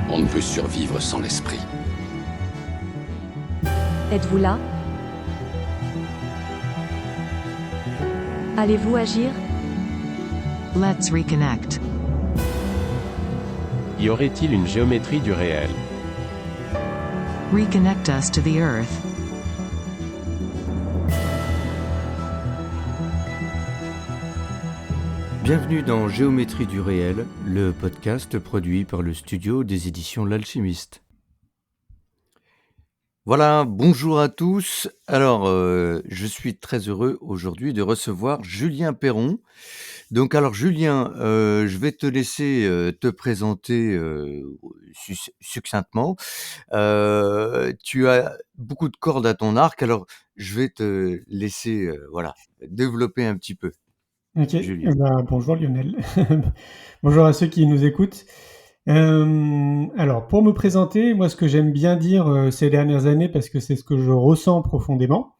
On ne peut survivre sans l'esprit. Êtes-vous là? Allez-vous agir? Let's reconnect. Y aurait-il une géométrie du réel? Reconnect us to the earth. Bienvenue dans Géométrie du réel, le podcast produit par le studio des éditions L'Alchimiste. Voilà, bonjour à tous. Alors, je suis très heureux aujourd'hui de recevoir Julien Perron. Donc, alors Julien, je vais te laisser te présenter succinctement. Tu as beaucoup de cordes à ton arc, alors je vais te laisser développer un petit peu, Ok, Julien. bonjour Lionel. Bonjour à ceux qui nous écoutent. Alors, pour me présenter, moi, ce que j'aime bien dire ces dernières années, parce que c'est ce que je ressens profondément,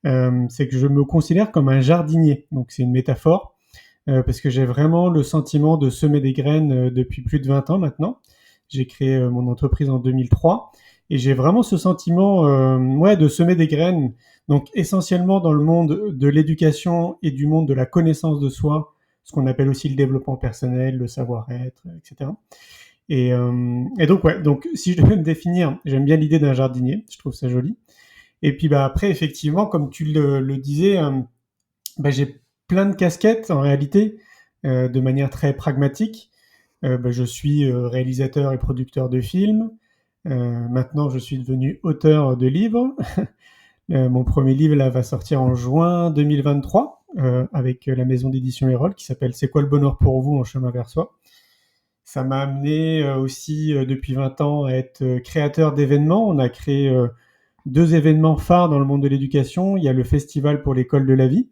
c'est que je me considère comme un jardinier. Donc, c'est une métaphore, parce que j'ai vraiment le sentiment de semer des graines depuis plus de 20 ans maintenant. J'ai créé mon entreprise en 2003, et j'ai vraiment ce sentiment de semer des graines, donc essentiellement dans le monde de l'éducation et du monde de la connaissance de soi, ce qu'on appelle aussi le développement personnel, le savoir-être, etc. Et donc si je devais me définir, j'aime bien l'idée d'un jardinier, je trouve ça joli. Et puis après, effectivement, comme tu le disais, j'ai plein de casquettes en réalité, de manière très pragmatique. Je suis réalisateur et producteur de films. Maintenant, je suis devenu auteur de livres. Mon premier livre là, va sortir en juin 2023 avec la maison d'édition Erol qui s'appelle C'est quoi le bonheur pour vous en chemin vers soi. Ça m'a amené aussi depuis 20 ans à être créateur d'événements. On a créé 2 événements phares dans le monde de l'éducation. Il y a le Festival pour l'école de la vie.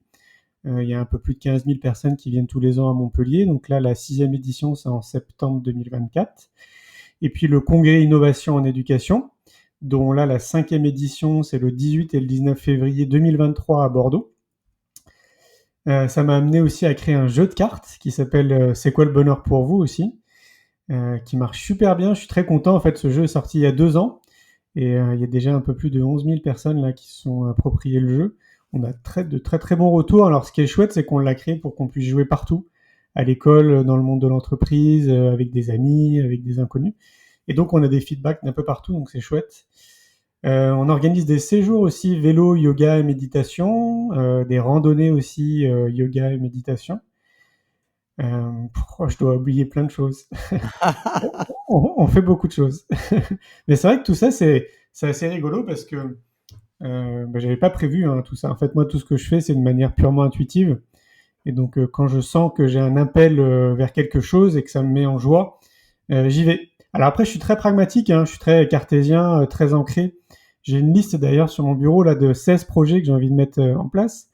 Il y a un peu plus de 15 000 personnes qui viennent tous les ans à Montpellier. Donc là, la 6e édition, c'est en septembre 2024. Et puis le Congrès Innovation en éducation, dont là, la 5e édition, c'est le 18 et le 19 février 2023 à Bordeaux. Ça m'a amené aussi à créer un jeu de cartes qui s'appelle C'est quoi le bonheur pour vous aussi, qui marche super bien. Je suis très content. En fait, ce jeu est sorti il y a 2 ans et il y a déjà un peu plus de 11 000 personnes là qui se sont appropriées le jeu. On a de très très bons retours. Alors, ce qui est chouette, c'est qu'on l'a créé pour qu'on puisse jouer partout, à l'école, dans le monde de l'entreprise, avec des amis, avec des inconnus. Et donc, on a des feedbacks d'un peu partout, donc c'est chouette. On organise des séjours aussi vélo, yoga et méditation, des randonnées aussi yoga et méditation. Je dois oublier plein de choses. On fait beaucoup de choses. Mais c'est vrai que tout ça, c'est assez rigolo parce que j'avais pas prévu tout ça. En fait, moi, tout ce que je fais, c'est de manière purement intuitive. Et donc, quand je sens que j'ai un appel vers quelque chose et que ça me met en joie, j'y vais. Alors après, je suis très pragmatique, je suis très cartésien, très ancré. J'ai une liste d'ailleurs sur mon bureau là de 16 projets que j'ai envie de mettre en place.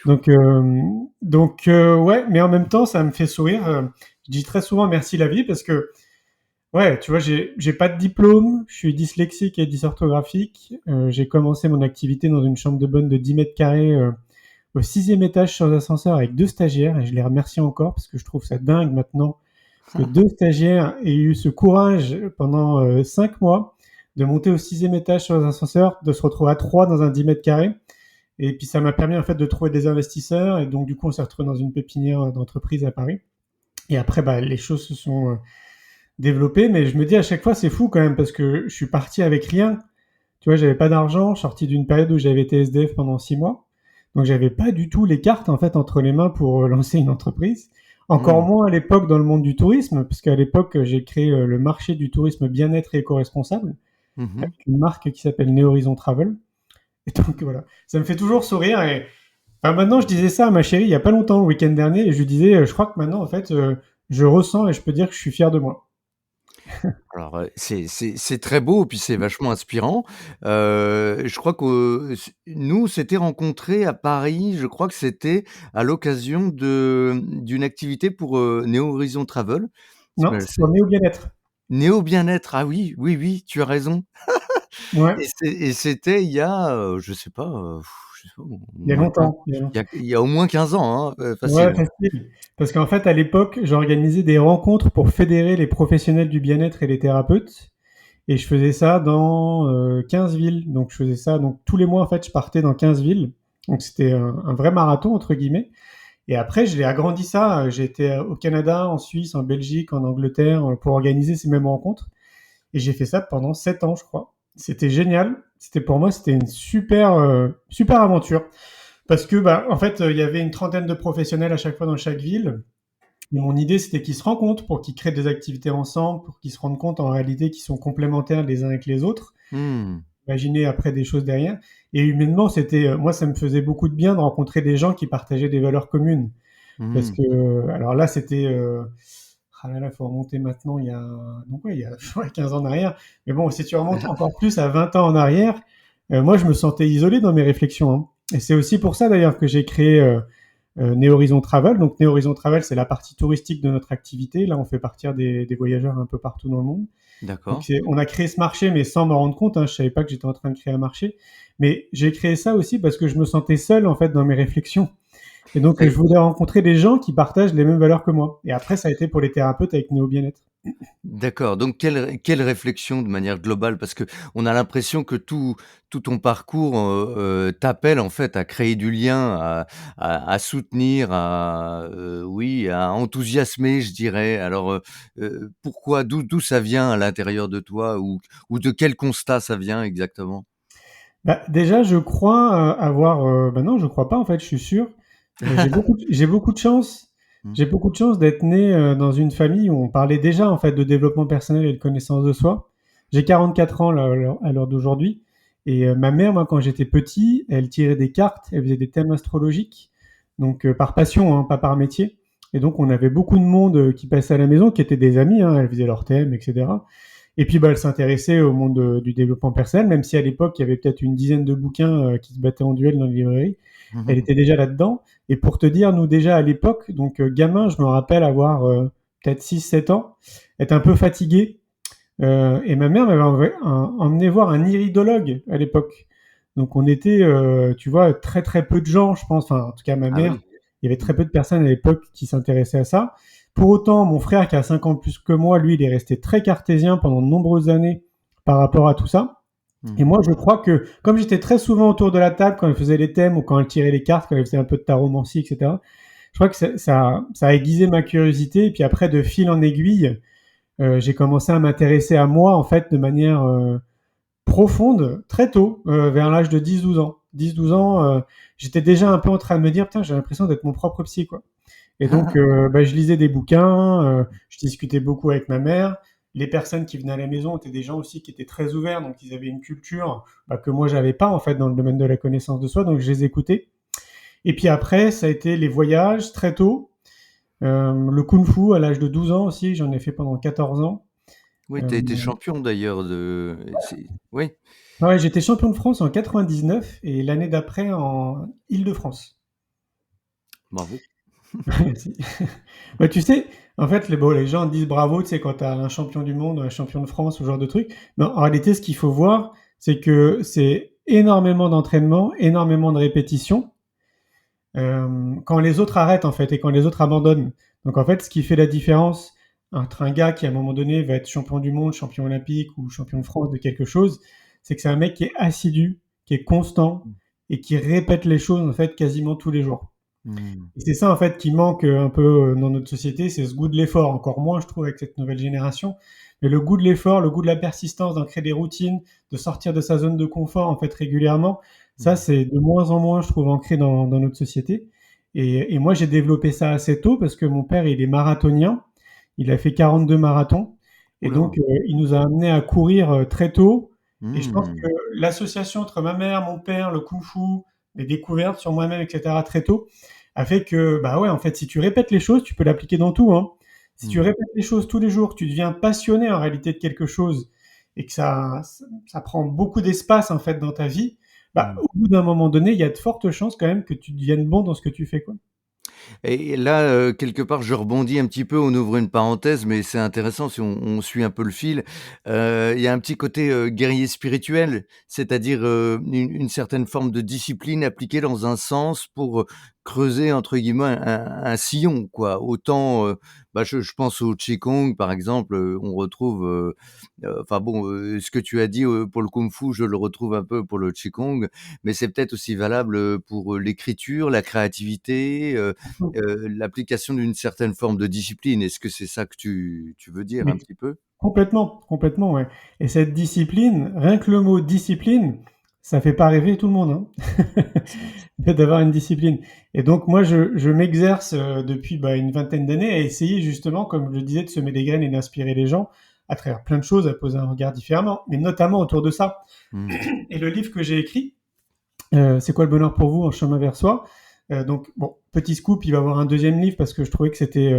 Donc, ouais, mais en même temps, ça me fait sourire. Je dis très souvent merci la vie parce que, ouais, tu vois, j'ai pas de diplôme, je suis dyslexique et dysorthographique. J'ai commencé mon activité dans une chambre de bonne de 10 mètres carrés au 6e étage sur ascenseur avec 2 stagiaires et je les remercie encore parce que je trouve ça dingue maintenant que 2 stagiaires aient eu ce courage pendant 5 mois de monter au 6e étage sur les ascenseurs, de se retrouver à 3 dans un 10 mètres carrés. Et puis ça m'a permis en fait de trouver des investisseurs et donc du coup on s'est retrouvé dans une pépinière d'entreprise à Paris. Et après les choses se sont développées, mais je me dis à chaque fois c'est fou quand même parce que je suis parti avec rien. Tu vois, j'avais pas d'argent, je suis sorti d'une période où j'avais été SDF pendant 6 mois. Donc j'avais pas du tout les cartes en fait entre les mains pour lancer une entreprise. Encore moins à l'époque dans le monde du tourisme, parce qu'à l'époque j'ai créé le marché du tourisme bien-être et éco-responsable avec une marque qui s'appelle Néhorizon Travel. Et donc voilà, ça me fait toujours sourire. Et maintenant, je disais ça à ma chérie il y a pas longtemps, le week-end dernier, et je lui disais, je crois que maintenant, en fait, je ressens et je peux dire que je suis fier de moi. Alors, c'est très beau, puis c'est vachement inspirant. Je crois que nous, on s'était rencontrés à Paris, je crois que c'était à l'occasion d'une activité pour Néo Horizon Travel. Non, c'est pour Néo Bien-être. Néo Bien-être, ah oui, oui, oui, tu as raison. Ouais, Et c'était il y a, je sais pas, au il y a moins quin longtemps, il y a longtemps. il y a au moins 15 ans, hein, Ouais, facile. facile. Parce qu'en fait, à l'époque, j'organisais des rencontres pour fédérer les professionnels du bien-être et les thérapeutes. Et je faisais ça dans 15 villes. Donc, je faisais ça. Donc, tous les mois, en fait, je partais dans 15 villes. Donc, c'était un vrai marathon, entre guillemets. Et après, je l'ai agrandi ça. J'ai été au Canada, en Suisse, en Belgique, en Angleterre pour organiser ces mêmes rencontres. Et j'ai fait ça pendant 7 ans, je crois. C'était génial. C'était pour moi, c'était une super aventure. Parce que, bah, en fait, il y avait une trentaine de professionnels à chaque fois dans chaque ville. Et mon idée, c'était qu'ils se rencontrent pour qu'ils créent des activités ensemble, pour qu'ils se rendent compte en réalité qu'ils sont complémentaires les uns avec les autres. Mmh. Imaginer après des choses derrière. Et humainement, moi, ça me faisait beaucoup de bien de rencontrer des gens qui partageaient des valeurs communes. Parce Mmh. que, alors là, c'était, ah là là, faut remonter maintenant, donc ouais, il y a ouais, 15 ans en arrière. Mais bon, si tu remontes encore plus à 20 ans en arrière, moi, je me sentais isolé dans mes réflexions, hein. Et c'est aussi pour ça d'ailleurs que j'ai créé Néhorizon Travel. Donc Néhorizon Travel, c'est la partie touristique de notre activité. Là, on fait partir des voyageurs un peu partout dans le monde. Donc D'accord. on a créé ce marché, mais sans m'en rendre compte, hein. Je savais pas que j'étais en train de créer un marché. Mais j'ai créé ça aussi parce que je me sentais seul en fait dans mes réflexions. Et donc je voulais rencontrer des gens qui partagent les mêmes valeurs que moi. Et après, ça a été pour les thérapeutes avec Néo Bien-être. D'accord, donc quelle réflexion de manière globale? Parce qu'on a l'impression que tout ton parcours, t'appelle en fait à créer du lien, à soutenir, oui, à enthousiasmer, je dirais. Alors, pourquoi? D'où ça vient à l'intérieur de toi? Ou de quel constat ça vient exactement? Bah, déjà, je crois avoir. Bah non, je crois pas en fait. Je suis sûr. J'ai beaucoup de chance. Mmh. J'ai beaucoup de chance d'être né dans une famille où on parlait déjà en fait de développement personnel et de connaissance de soi. J'ai 44 ans là, à l'heure d'aujourd'hui. Et ma mère, moi, quand j'étais petit, elle tirait des cartes, elle faisait des thèmes astrologiques, donc par passion, hein, pas par métier. Et donc, on avait beaucoup de monde qui passait à la maison, qui étaient des amis, hein, elle faisait leurs thèmes, etc. Et puis, bah, elle s'intéressait au monde du développement personnel, même si à l'époque, il y avait peut-être une dizaine de bouquins qui se battaient en duel dans les librairies. Elle était déjà là-dedans. Et pour te dire, nous déjà à l'époque, donc gamin, je me rappelle avoir peut-être 6, 7 ans, être un peu fatigué. Et ma mère m'avait emmené voir un iridologue à l'époque. Donc on était, tu vois, très très peu de gens, je pense. Enfin, en tout cas, ma Ah mère, oui. il y avait Mmh. très peu de personnes à l'époque qui s'intéressaient à ça. Pour autant, mon frère, qui a 5 ans de plus que moi, lui, il est resté très cartésien pendant de nombreuses années par rapport à tout ça. Et Mmh. moi, je crois que, comme j'étais très souvent autour de la table quand elle faisait les thèmes ou quand elle tirait les cartes, quand elle faisait un peu de taromancie, etc., je crois que ça a aiguisé ma curiosité. Et puis après, de fil en aiguille, j'ai commencé à m'intéresser à moi, en fait, de manière profonde, très tôt, vers l'âge de 10, 12 ans. 10, 12 ans, j'étais déjà un peu en train de me dire, putain, j'ai l'impression d'être mon propre psy, quoi. Et donc, bah, je lisais des bouquins, je discutais beaucoup avec ma mère. Les personnes qui venaient à la maison étaient des gens aussi qui étaient très ouverts, donc ils avaient une culture bah, que moi j'avais pas en fait dans le domaine de la connaissance de soi, donc je les écoutais. Et puis après, ça a été les voyages très tôt, le kung-fu à l'âge de 12 ans aussi, j'en ai fait pendant 14 ans. Oui, Euh, tu as été champion d'ailleurs oui, ouais, j'étais champion de France en 99 et l'année d'après en Île-de-France. bravo. Merci. Bah, tu sais, en fait, les gens disent bravo, tu sais, quand tu as un champion du monde, un champion de France, ce genre de truc. Mais en réalité, ce qu'il faut voir, c'est que c'est énormément d'entraînement, énormément de répétitions, quand les autres arrêtent, en fait, et quand les autres abandonnent. Donc, en fait, ce qui fait la différence entre un gars qui, à un moment donné, va être champion du monde, champion olympique ou champion de France de quelque chose, c'est que c'est un mec qui est assidu, qui est constant et qui répète les choses, en fait, quasiment tous les jours. Mmh. Et c'est ça en fait qui manque un peu dans notre société, c'est ce goût de l'effort, encore moins je trouve avec cette nouvelle génération. Mais le goût de l'effort, le goût de la persistance, d'en créer des routines, de sortir de sa zone de confort en fait régulièrement, ça Mmh. c'est de moins en moins je trouve ancré dans notre société. Et moi j'ai développé ça assez tôt parce que mon père il est marathonien, il a fait 42 marathons et Ouh là! donc il nous a amené à courir très tôt. Et je pense que Mmh. l'association entre ma mère, mon père, le kung-fu, les découvertes sur moi-même, etc. très tôt, a fait que, bah ouais, en fait, si tu répètes les choses, tu peux l'appliquer dans tout, hein. Si tu Mmh. répètes les choses tous les jours, tu deviens passionné en réalité de quelque chose et que ça prend beaucoup d'espace en fait dans ta vie, bah, Mmh. au bout d'un moment donné, il y a de fortes chances quand même que tu deviennes bon dans ce que tu fais, quoi. Et là, quelque part, je rebondis un petit peu, on ouvre une parenthèse, mais c'est intéressant si on suit un peu le fil. Il y a un petit côté, guerrier spirituel, c'est-à-dire, une certaine forme de discipline appliquée dans un sens pour, creuser entre guillemets un sillon quoi. Autant, bah, je pense au qigong par exemple, on retrouve, enfin bon, ce que tu as dit, pour le kung-fu, je le retrouve un peu pour le qigong, mais c'est peut-être aussi valable, pour, l'écriture, la créativité, l'application d'une certaine forme de discipline. Est-ce que c'est ça que tu veux dire un Mais petit peu? complètement, complètement, ouais. Et cette discipline, rien que le mot discipline, ça fait pas rêver tout le monde, hein. Le fait d'avoir une discipline. Et donc moi, je m'exerce depuis une vingtaine d'années à essayer justement, comme je le disais, de semer des graines et d'inspirer les gens à travers plein de choses, à poser un regard différemment, mais notamment autour de ça. Mmh. Et le livre que j'ai écrit, C'est quoi le bonheur pour vous en chemin vers soi. Donc bon, petit scoop, il va y avoir un deuxième livre parce que je trouvais que c'était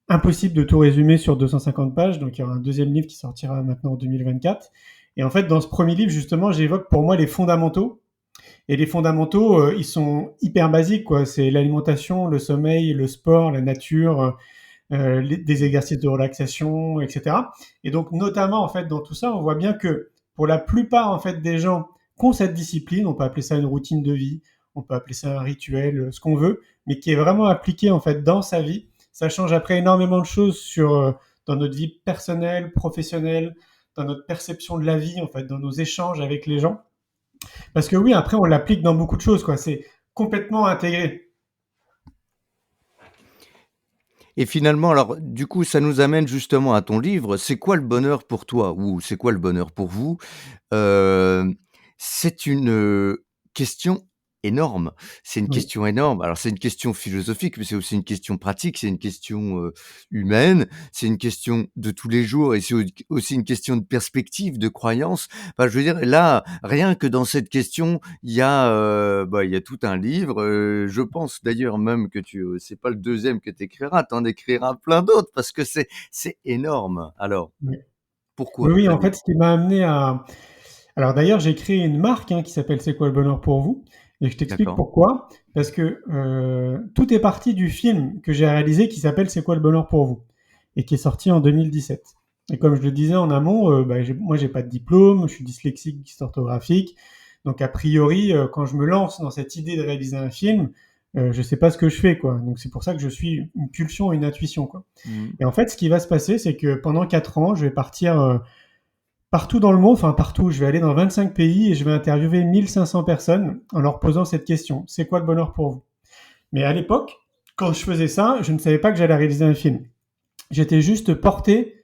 impossible de tout résumer sur 250 pages. Donc il y aura un deuxième livre qui sortira maintenant en 2024. Et en fait, dans ce premier livre, justement, j'évoque pour moi les fondamentaux. Et les fondamentaux, ils sont hyper basiques, quoi. C'est l'alimentation, le sommeil, le sport, la nature, des exercices de relaxation, etc. Et donc, notamment, en fait, dans tout ça, on voit bien que pour la plupart, en fait, des gens qui ont cette discipline, on peut appeler ça une routine de vie, on peut appeler ça un rituel, ce qu'on veut, mais qui est vraiment appliqué, en fait, dans sa vie. Ça change après énormément de choses dans notre vie personnelle, professionnelle, dans notre perception de la vie, en fait, dans nos échanges avec les gens. Parce que oui, après, on l'applique dans beaucoup de choses, quoi. C'est complètement intégré. Et finalement, alors, du coup, ça nous amène justement à ton livre. C'est quoi le bonheur pour toi? Ou c'est quoi le bonheur pour vous? C'est une, question énorme. C'est une Oui. question énorme. Alors, c'est une question philosophique, mais c'est aussi une question pratique, c'est une question, humaine, c'est une question de tous les jours et c'est aussi une question de perspective, de croyance. Enfin, je veux dire, là, rien que dans cette question, il y a tout un livre. Je pense d'ailleurs même que c'est pas le deuxième que tu écriras, tu en écriras plein d'autres parce que c'est énorme. Alors, Oui. pourquoi Oui, oui, la en vie? fait, ce qui m'a amené à alors d'ailleurs, j'ai créé une marque, hein, qui s'appelle «C'est quoi le bonheur pour vous?» et je t'explique D'accord. pourquoi. Parce que, tout est parti du film que j'ai réalisé qui s'appelle «C'est quoi le bonheur pour vous?» et qui est sorti en 2017. Et comme je le disais en amont, j'ai pas de diplôme, je suis dyslexique, dysorthographique, donc a priori, quand je me lance dans cette idée de réaliser un film, je sais pas ce que je fais, quoi. Donc c'est pour ça que je suis une pulsion, une intuition, quoi. Mmh. Et en fait, ce qui va se passer, c'est que pendant 4 ans, je vais partir, partout dans le monde, enfin partout, je vais aller dans 25 pays et je vais interviewer 1500 personnes en leur posant cette question. C'est quoi le bonheur pour vous? Mais à l'époque, quand je faisais ça, je ne savais pas que j'allais réaliser un film. J'étais juste porté,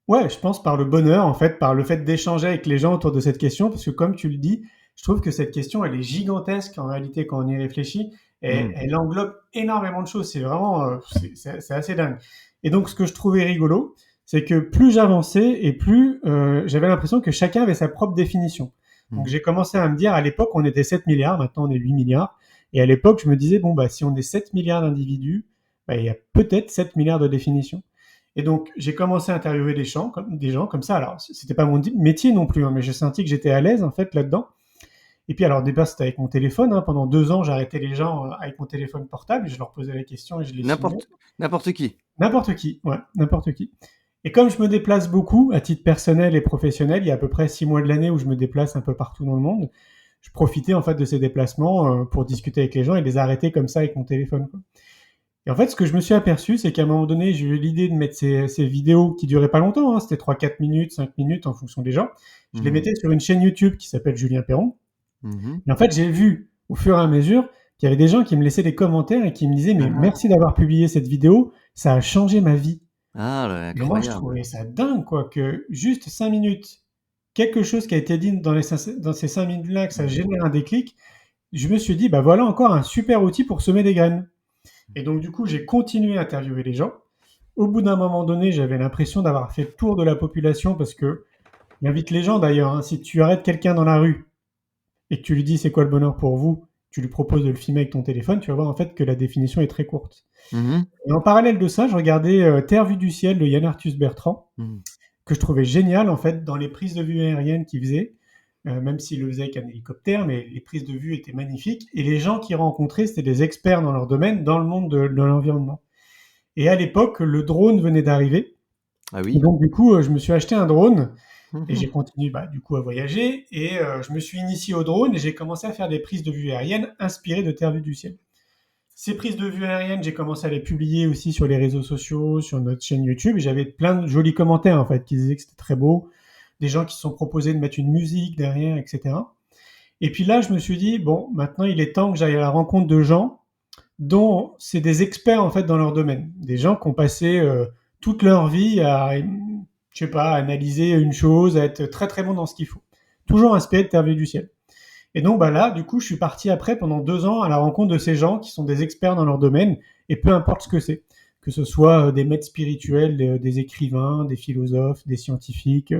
ouais, je pense par le bonheur, en fait, par le fait d'échanger avec les gens autour de cette question, parce que comme tu le dis, je trouve que cette question, elle est gigantesque en réalité quand on y réfléchit, et Mmh. elle englobe énormément de choses. C'est vraiment, c'est assez dingue. Et donc, ce que je trouvais rigolo, c'est que plus j'avançais et plus j'avais l'impression que chacun avait sa propre définition. Donc, Mmh. j'ai commencé à me dire, à l'époque, on était 7 milliards, maintenant on est 8 milliards. Et à l'époque, je me disais, bon, bah, si on est 7 milliards d'individus, bah, il y a peut-être 7 milliards de définitions. Et donc, j'ai commencé à interviewer des gens comme ça. Alors, c'était pas mon métier non plus, hein, mais j'ai senti que j'étais à l'aise, en fait, là-dedans. Et puis, alors, au départ, c'était avec mon téléphone, hein. Pendant 2 ans, j'arrêtais les gens avec mon téléphone portable, je leur posais la question et je les filmais. N'importe qui? N'importe qui, ouais, n'importe qui. Et comme je me déplace beaucoup, à titre personnel et professionnel, il y a à peu près 6 mois de l'année où je me déplace un peu partout dans le monde, je profitais, en fait, de ces déplacements pour discuter avec les gens et les arrêter comme ça avec mon téléphone, quoi. Et en fait, ce que je me suis aperçu, c'est qu'à un moment donné, j'ai eu l'idée de mettre ces vidéos qui duraient pas longtemps, hein, c'était 3-4 minutes, 5 minutes en fonction des gens. Je les Mmh. mettais sur une chaîne YouTube qui s'appelle Julien Perron. Mmh. Et en fait, j'ai vu au fur et à mesure qu'il y avait des gens qui me laissaient des commentaires et qui me disaient, mais merci d'avoir publié cette vidéo, ça a changé ma vie. Ah là, Et moi, je incroyable. trouvais ça dingue, quoi, que juste 5 minutes, quelque chose qui a été dit dans ces 5 minutes-là, que ça Mmh. génère un déclic, je me suis dit, bah voilà encore un super outil pour semer des graines. Et donc, du coup, j'ai continué à interviewer les gens. Au bout d'un moment donné, j'avais l'impression d'avoir fait le tour de la population parce que j'invite les gens d'ailleurs, hein, si tu arrêtes quelqu'un dans la rue et que tu lui dis c'est quoi le bonheur pour vous, tu lui proposes de le filmer avec ton téléphone, tu vas voir en fait que la définition est très courte. Mmh. Et en parallèle de ça, je regardais Terre vue du ciel de Yann Arthus Bertrand, Mmh. que je trouvais génial en fait dans les prises de vue aériennes qu'il faisait. même s'il le faisait avec un hélicoptère, mais les prises de vue étaient magnifiques. Et les gens qu'il rencontrait, c'était des experts dans leur domaine, dans le monde de l'environnement. Et à l'époque, le drone venait d'arriver. Ah Et oui? donc, du coup, je me suis acheté un drone et Mmh. j'ai continué du coup à voyager. Et je me suis initié au drone et j'ai commencé à faire des prises de vue aériennes inspirées de Terre vue du ciel. Ces prises de vue aériennes, j'ai commencé à les publier aussi sur les réseaux sociaux, sur notre chaîne YouTube. Et j'avais plein de jolis commentaires en fait qui disaient que c'était très beau, des gens qui se sont proposés de mettre une musique derrière, etc. Et puis là, je me suis dit, bon, maintenant il est temps que j'aille à la rencontre de gens dont c'est des experts en fait dans leur domaine, des gens qui ont passé toute leur vie à, je sais pas, à analyser une chose, à être très très bon dans ce qu'il faut, toujours inspiré de Terre vue du ciel. Et donc là, du coup, je suis parti après pendant 2 ans à la rencontre de ces gens qui sont des experts dans leur domaine, et peu importe ce que ce soit des maîtres spirituels, des écrivains, des philosophes, des scientifiques,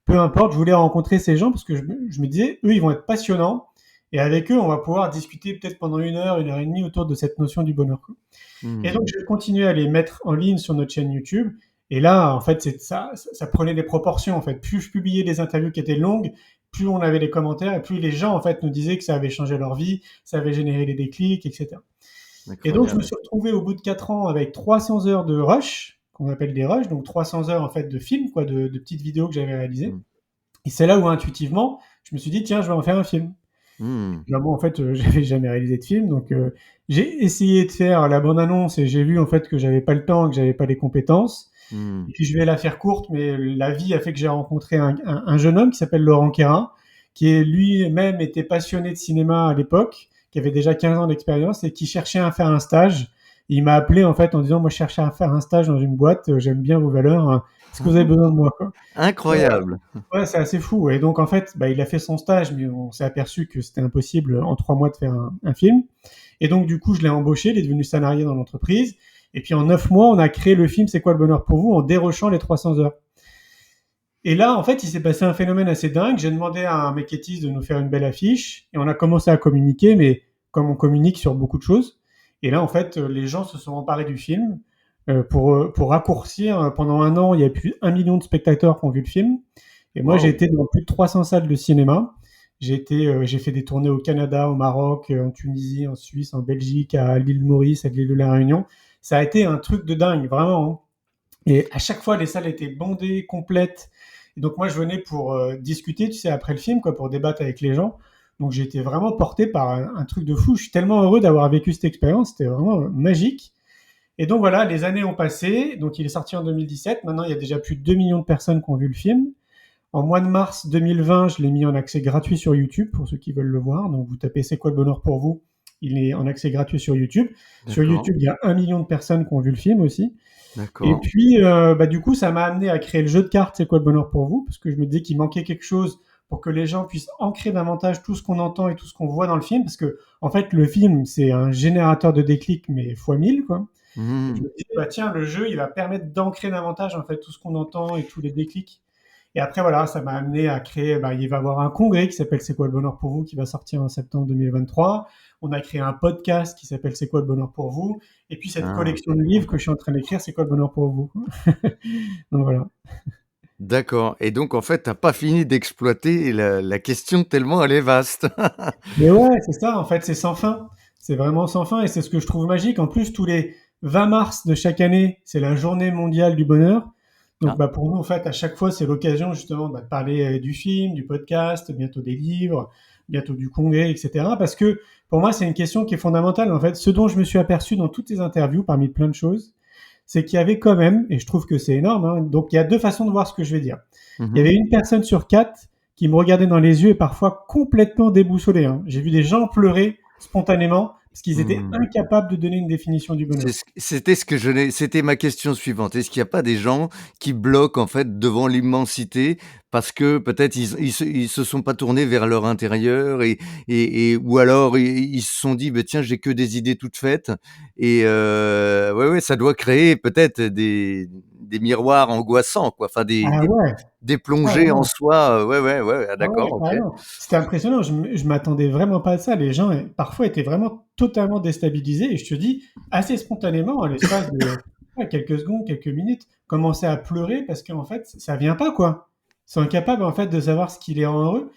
peu importe, je voulais rencontrer ces gens parce que je me disais, eux, ils vont être passionnants, et avec eux, on va pouvoir discuter peut-être pendant 1 heure et demie autour de cette notion du bonheur. Et donc, Mmh. je continuais à les mettre en ligne sur notre chaîne YouTube. Et là, en fait, ça prenait des proportions. En fait, plus je publiais des interviews qui étaient longues, plus on avait des commentaires, et plus les gens, en fait, nous disaient que ça avait changé leur vie, ça avait généré des déclics, etc. Et donc, je me Incroyable. suis retrouvé au bout de 4 ans avec 300 heures de rush, qu'on appelle des rushs, donc 300 heures, en fait, de films, quoi, de petites vidéos que j'avais réalisées. Mmh. Et c'est là où, intuitivement, je me suis dit, tiens, je vais en faire un film. Mmh. Là, moi, en fait, j'avais jamais réalisé de film, donc j'ai essayé de faire la bande-annonce et j'ai vu en fait que j'avais pas le temps, que j'avais pas les compétences. Mmh. Et puis je vais la faire courte, mais la vie a fait que j'ai rencontré un jeune homme qui s'appelle Laurent Quérin, qui est lui-même était passionné de cinéma à l'époque, qui avait déjà 15 ans d'expérience et qui cherchait à faire un stage. Il m'a appelé en fait en disant, moi je cherche à faire un stage dans une boîte, j'aime bien vos valeurs, est-ce que vous avez besoin de moi, quoi. Incroyable. Ouais, c'est assez fou. Et donc, en fait, il a fait son stage, mais on s'est aperçu que c'était impossible en 3 mois de faire un film. Et donc, du coup, je l'ai embauché, il est devenu salarié dans l'entreprise. Et puis, en 9 mois, on a créé le film C'est quoi le bonheur pour vous en dérochant les 300 heures. Et là, en fait, il s'est passé un phénomène assez dingue. J'ai demandé à un maquettiste de nous faire une belle affiche et on a commencé à communiquer, mais comme on communique sur beaucoup de choses. Et là, en fait, les gens se sont emparés du film pour raccourcir. Pendant un an, il y a plus d'1 million de spectateurs qui ont vu le film. Et moi, j'ai Waouh! été dans plus de 300 salles de cinéma. J'ai fait des tournées au Canada, au Maroc, en Tunisie, en Suisse, en Belgique, à l'île Maurice, à l'île de la Réunion. Ça a été un truc de dingue, vraiment, hein. Et à chaque fois, les salles étaient bondées, complètes. Et donc moi, je venais pour discuter, tu sais, après le film, quoi, pour débattre avec les gens. Donc j'ai été vraiment porté par un truc de fou. Je suis tellement heureux d'avoir vécu cette expérience. C'était vraiment magique. Et donc voilà, les années ont passé. Donc il est sorti en 2017. Maintenant, il y a déjà plus de 2 millions de personnes qui ont vu le film. En mois de mars 2020, je l'ai mis en accès gratuit sur YouTube pour ceux qui veulent le voir. Donc vous tapez C'est quoi le bonheur pour vous? Il est en accès gratuit sur YouTube. Sur D'accord, YouTube, il y a 1 million de personnes qui ont vu le film aussi. Et d'accord. puis, du coup, ça m'a amené à créer le jeu de cartes C'est quoi le bonheur pour vous? Parce que je me disais qu'il manquait quelque chose pour que les gens puissent ancrer davantage tout ce qu'on entend et tout ce qu'on voit dans le film. Parce que, en fait, le film, c'est un générateur de déclics, mais fois 1000, quoi. Et je Mmh. me disais, bah tiens, le jeu, il va permettre d'ancrer davantage, en fait, tout ce qu'on entend et tous les déclics. Et après, voilà, ça m'a amené à créer, il va y avoir un congrès qui s'appelle C'est quoi le bonheur pour vous, qui va sortir en septembre 2023. On a créé un podcast qui s'appelle C'est quoi le bonheur pour vous. Et puis cette Ah. collection de livres que je suis en train d'écrire, C'est quoi le bonheur pour vous. Donc voilà. D'accord et donc en fait, tu as pas fini d'exploiter la question tellement elle est vaste. Mais ouais, c'est ça, en fait, c'est sans fin. C'est vraiment sans fin et c'est ce que je trouve magique. En plus, tous les 20 mars de chaque année, c'est la journée mondiale du bonheur. Donc, Ah. pour nous, en fait, à chaque fois, c'est l'occasion justement de parler du film, du podcast, bientôt des livres, bientôt du congrès, etc. Parce que pour moi, c'est une question qui est fondamentale. En fait, ce dont je me suis aperçu dans toutes les interviews, parmi plein de choses, c'est qu'il y avait quand même, et je trouve que c'est énorme, hein, donc il y a deux façons de voir ce que je vais dire. Mmh Il y mh. avait une personne sur 4 qui me regardait dans les yeux et parfois complètement déboussolé, hein. J'ai vu des gens pleurer spontanément parce qu'ils étaient Mmh. incapables de donner une définition du bonheur. C'était ce que je n'ai c'était ma question suivante. Est-ce qu'il y a pas des gens qui bloquent, en fait, devant l'immensité parce que peut-être ils se sont pas tournés vers leur intérieur et ou alors ils se sont dit: «Beh, tiens, j'ai que des idées toutes faites» et ouais, ouais, ça doit créer peut-être des miroirs angoissants, quoi, enfin Ah ouais, des plongées en carrément. soi, ouais, ouais, ouais, ah Ah ouais, d'accord, OK. carrément. C'était impressionnant. Je m'attendais vraiment pas à ça. Les gens, parfois, étaient vraiment totalement déstabilisés et je te dis, assez spontanément, à l'espace de ouais, quelques secondes, quelques minutes, commençaient à pleurer parce qu'en fait, ça vient pas, quoi. Ils sont incapables, en fait, de savoir ce qui les rend heureux.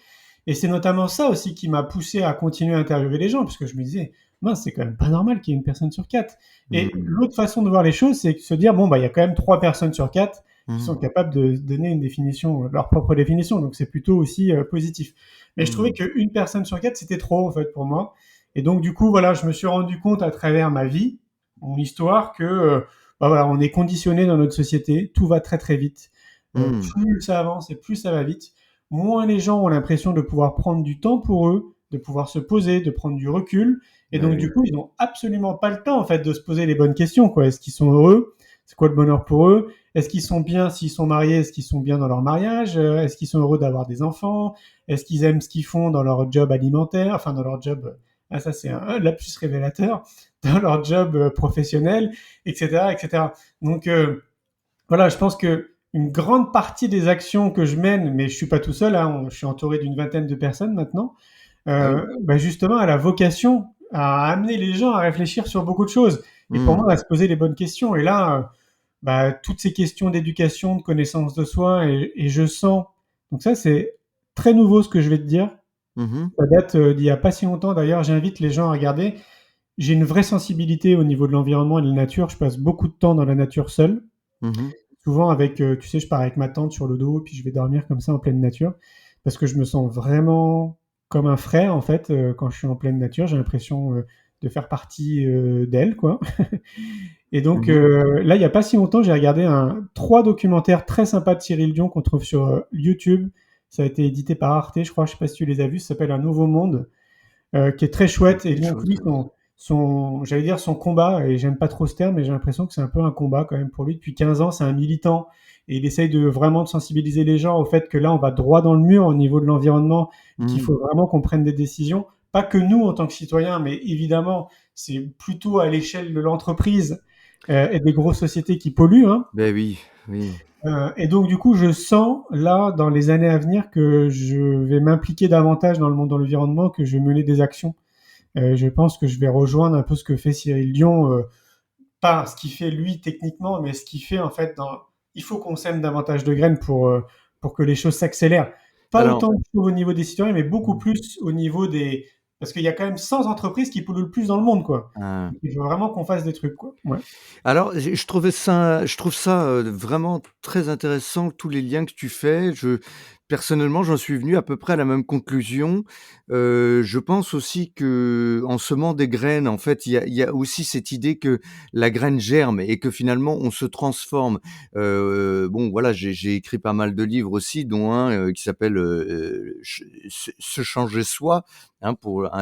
Et c'est notamment ça aussi qui m'a poussé à continuer à interviewer les gens, parce que je me disais, mince, c'est quand même pas normal qu'il y ait une personne sur quatre. Et Mmh. l'autre façon de voir les choses, c'est de se dire, bon, bah, il y a quand même 3 personnes sur 4 qui Mmh. sont capables de donner une définition, leur propre définition. Donc c'est plutôt aussi positif. Mais je trouvais Mmh. qu'une personne sur 4, c'était trop, en fait, pour moi. Et donc, du coup, voilà, je me suis rendu compte à travers ma vie, mon histoire, que bah, voilà, on est conditionné dans notre société, tout va très très vite. Mmh. Plus ça avance et plus ça va vite, moins les gens ont l'impression de pouvoir prendre du temps pour eux, de pouvoir se poser, de prendre du recul. Et Bah donc, oui. du coup, ils n'ont absolument pas le temps, en fait, de se poser les bonnes questions, quoi. Est-ce qu'ils sont heureux? C'est quoi le bonheur pour eux? Est-ce qu'ils sont bien s'ils sont mariés? Est-ce qu'ils sont bien dans leur mariage? Est-ce qu'ils sont heureux d'avoir des enfants? Est-ce qu'ils aiment ce qu'ils font dans leur job alimentaire? Enfin, dans leur job, ah, ça, c'est un lapsus révélateur, dans leur job professionnel, etc., etc. Donc, voilà, je pense que une grande partie des actions que je mène, mais je suis pas tout seul, hein, je suis entouré d'une vingtaine de personnes maintenant, Ah oui. bah justement, elle a vocation à amener les gens à réfléchir sur beaucoup de choses. Et pour Mmh. moi, à se poser les bonnes questions. Et là, bah, toutes ces questions d'éducation, de connaissance de soi, et je sens. Donc ça, c'est très nouveau ce que je vais te dire. Mmh. Ça date d'il y a pas si longtemps. D'ailleurs, j'invite les gens à regarder. J'ai une vraie sensibilité au niveau de l'environnement et de la nature. Je passe beaucoup de temps dans la nature seul. Mmh. Souvent avec, tu sais, je pars avec ma tente sur le dos, puis je vais dormir comme ça en pleine nature, parce que je me sens vraiment comme un frère en fait quand je suis en pleine nature. J'ai l'impression de faire partie d'elle, quoi. Et donc Mmh. là, il y a pas si longtemps, j'ai regardé trois documentaires très sympas de Cyril Dion qu'on trouve sur YouTube. Ça a été édité par Arte, je crois. Je sais pas si tu les as vus. Ça s'appelle Un Nouveau Monde, qui est très Ça me dit chouette. Et quelque donc chose, lui, oui. j'allais dire son combat, et j'aime pas trop ce terme, mais j'ai l'impression que c'est un peu un combat quand même pour lui. Depuis 15 ans, c'est un militant, et il essaye de vraiment de sensibiliser les gens au fait que là, on va droit dans le mur au niveau de l'environnement, et qu'il Mmh. faut vraiment qu'on prenne des décisions. Pas que nous, en tant que citoyens, mais évidemment, c'est plutôt à l'échelle de l'entreprise et des grosses sociétés qui polluent, hein. Beh oui, oui. Et donc, du coup, je sens, là, dans les années à venir, que je vais m'impliquer davantage dans le monde de l'environnement, que je vais mener des actions. Je pense que je vais rejoindre un peu ce que fait Cyril Dion, pas ce qu'il fait lui techniquement, mais ce qu'il fait en fait dans. Il faut qu'on sème davantage de graines pour que les choses s'accélèrent. Pas Alors autant je trouve, au niveau des citoyens, mais beaucoup mmh. plus au niveau des. Parce qu'il y a quand même 100 entreprises qui polluent le plus dans le monde, quoi. Ah. Il faut vraiment qu'on fasse des trucs, quoi. Ouais. Alors, je trouve ça, vraiment très intéressant, tous les liens que tu fais. Personnellement, j'en suis venu à peu près à la même conclusion. Je pense aussi qu'en semant des graines, en fait, il y a aussi cette idée que la graine germe et que finalement on se transforme. Bon, voilà, j'ai écrit pas mal de livres aussi, dont un, qui s'appelle, ch Se changer soi, hein,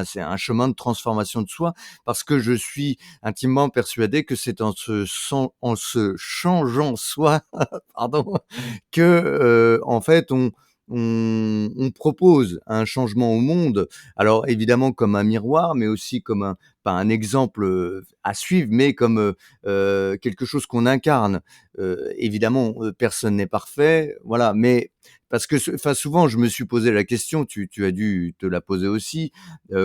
c'est un chemin de transformation de soi, parce que je suis intimement persuadé que c'est en se changeant soi, pardon, que, en fait, on propose un changement au monde. Alors évidemment comme un miroir, mais aussi comme pas un exemple, à suivre, mais comme, quelque chose qu'on incarne. Évidemment, personne n'est parfait, voilà, mais parce que enfin souvent je me suis posé la question, tu as dû te la poser aussi,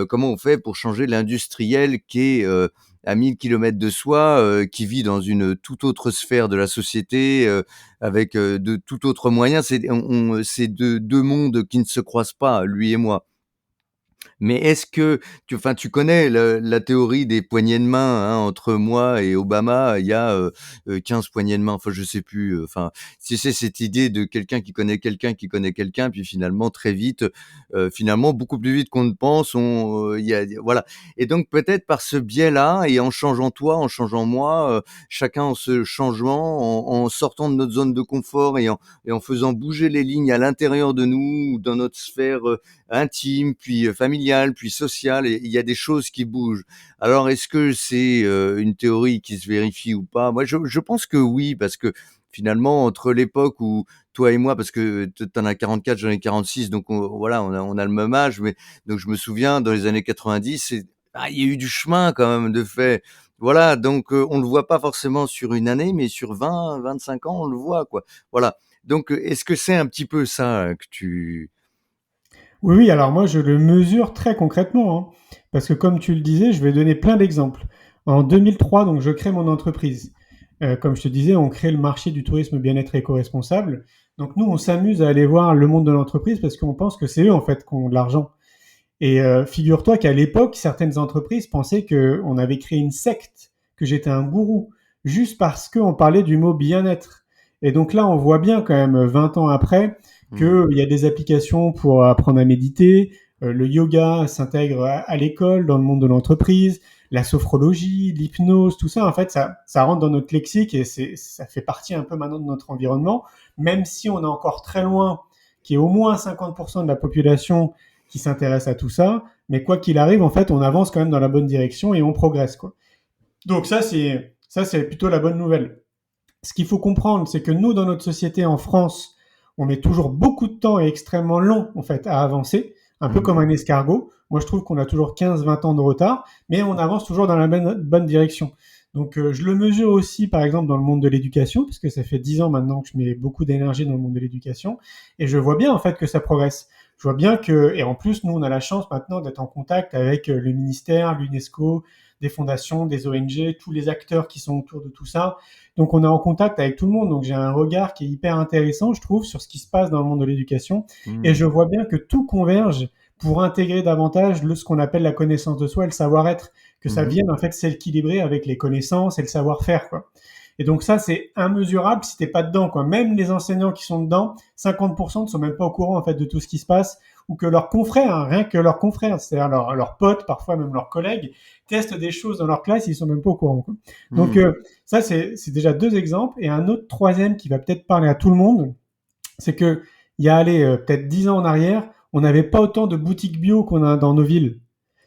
comment on fait pour changer l'industriel qui est, à 1000 kilomètres de soi, qui vit dans une toute autre sphère de la société, avec, de tout autre moyen. C'est deux mondes qui ne se croisent pas, lui et moi. Mais est-ce que tu connais la théorie des poignées de main, hein, entre moi et Obama, il y a, 15 poignées de main, enfin je sais plus, enfin, tu sais cette idée de quelqu'un qui connaît quelqu'un qui connaît quelqu'un, puis finalement très vite, finalement beaucoup plus vite qu'on ne pense, il y a voilà. Et donc peut-être par ce biais-là et en changeant toi, en changeant moi, chacun en se changeant, en sortant de notre zone de confort et en faisant bouger les lignes à l'intérieur de nous, dans notre sphère, intime, puis familiale, puis sociale, et il y a des choses qui bougent. Alors est-ce que c'est, une théorie qui se vérifie ou pas? Moi je pense que oui, parce que finalement entre l'époque où toi et moi, parce que tu en as 44, j'en ai 46, donc voilà, on a le même âge, mais donc je me souviens dans les années 90, il y a eu du chemin quand même de fait. Voilà, donc on le voit pas forcément sur une année, mais sur 20, 25 ans, on le voit, quoi. Voilà. Donc est-ce que c'est un petit peu ça, que tu Oui, oui, alors moi je le mesure très concrètement, hein, parce que comme tu le disais, je vais donner plein d'exemples. En 2003, donc je crée mon entreprise. Comme je te disais, on crée le marché du tourisme bien-être éco-responsable. Donc nous, on s'amuse à aller voir le monde de l'entreprise parce qu'on pense que c'est eux en fait qui ont de l'argent. Et figure-toi qu'à l'époque, certaines entreprises pensaient qu'on avait créé une secte, que j'étais un gourou, juste parce qu'on parlait du mot bien-être. Et donc là, on voit bien quand même, 20 ans après, Mmh. qu'il y a des applications pour apprendre à méditer, le yoga s'intègre à l'école, dans le monde de l'entreprise, la sophrologie, l'hypnose, tout ça, en fait, ça rentre dans notre lexique et ça fait partie un peu maintenant de notre environnement, même si on est encore très loin, qu'il y ait au moins 50% de la population qui s'intéresse à tout ça. Mais quoi qu'il arrive, en fait, on avance quand même dans la bonne direction et on progresse, quoi. Donc ça c'est plutôt la bonne nouvelle. Ce qu'il faut comprendre, c'est que nous, dans notre société en France, on met toujours beaucoup de temps et extrêmement long, en fait, à avancer, un peu Mmh. comme un escargot. Moi, je trouve qu'on a toujours 15-20 ans de retard, mais on avance toujours dans la bonne direction. Donc, je le mesure aussi, par exemple, dans le monde de l'éducation, puisque ça fait 10 ans maintenant que je mets beaucoup d'énergie dans le monde de l'éducation, et je vois bien, en fait, que ça progresse. Je vois bien que, et en plus, nous, on a la chance maintenant d'être en contact avec le ministère, l'UNESCO, des fondations, des ONG, tous les acteurs qui sont autour de tout ça. Donc on est en contact avec tout le monde, donc j'ai un regard qui est hyper intéressant, je trouve, sur ce qui se passe dans le monde de l'éducation. Et Mmh. je vois bien que tout converge pour intégrer davantage ce qu'on appelle la connaissance de soi et le savoir-être, que ça Mmh. vienne en fait s'équilibrer avec les connaissances et le savoir-faire, quoi. Et donc ça, c'est immesurable si t'es pas dedans, quoi. Même les enseignants qui sont dedans, 50% ne sont même pas au courant en fait de tout ce qui se passe, ou que leurs confrères, hein, rien que leurs confrères, c'est-à-dire leurs potes, parfois même leurs collègues, testent des choses dans leur classe, ils sont même pas au courant, quoi. Donc Mmh. ça, c'est déjà deux exemples. Et un autre troisième qui va peut-être parler à tout le monde, c'est que il y a allé peut-être 10 ans en arrière, on n'avait pas autant de boutiques bio qu'on a dans nos villes.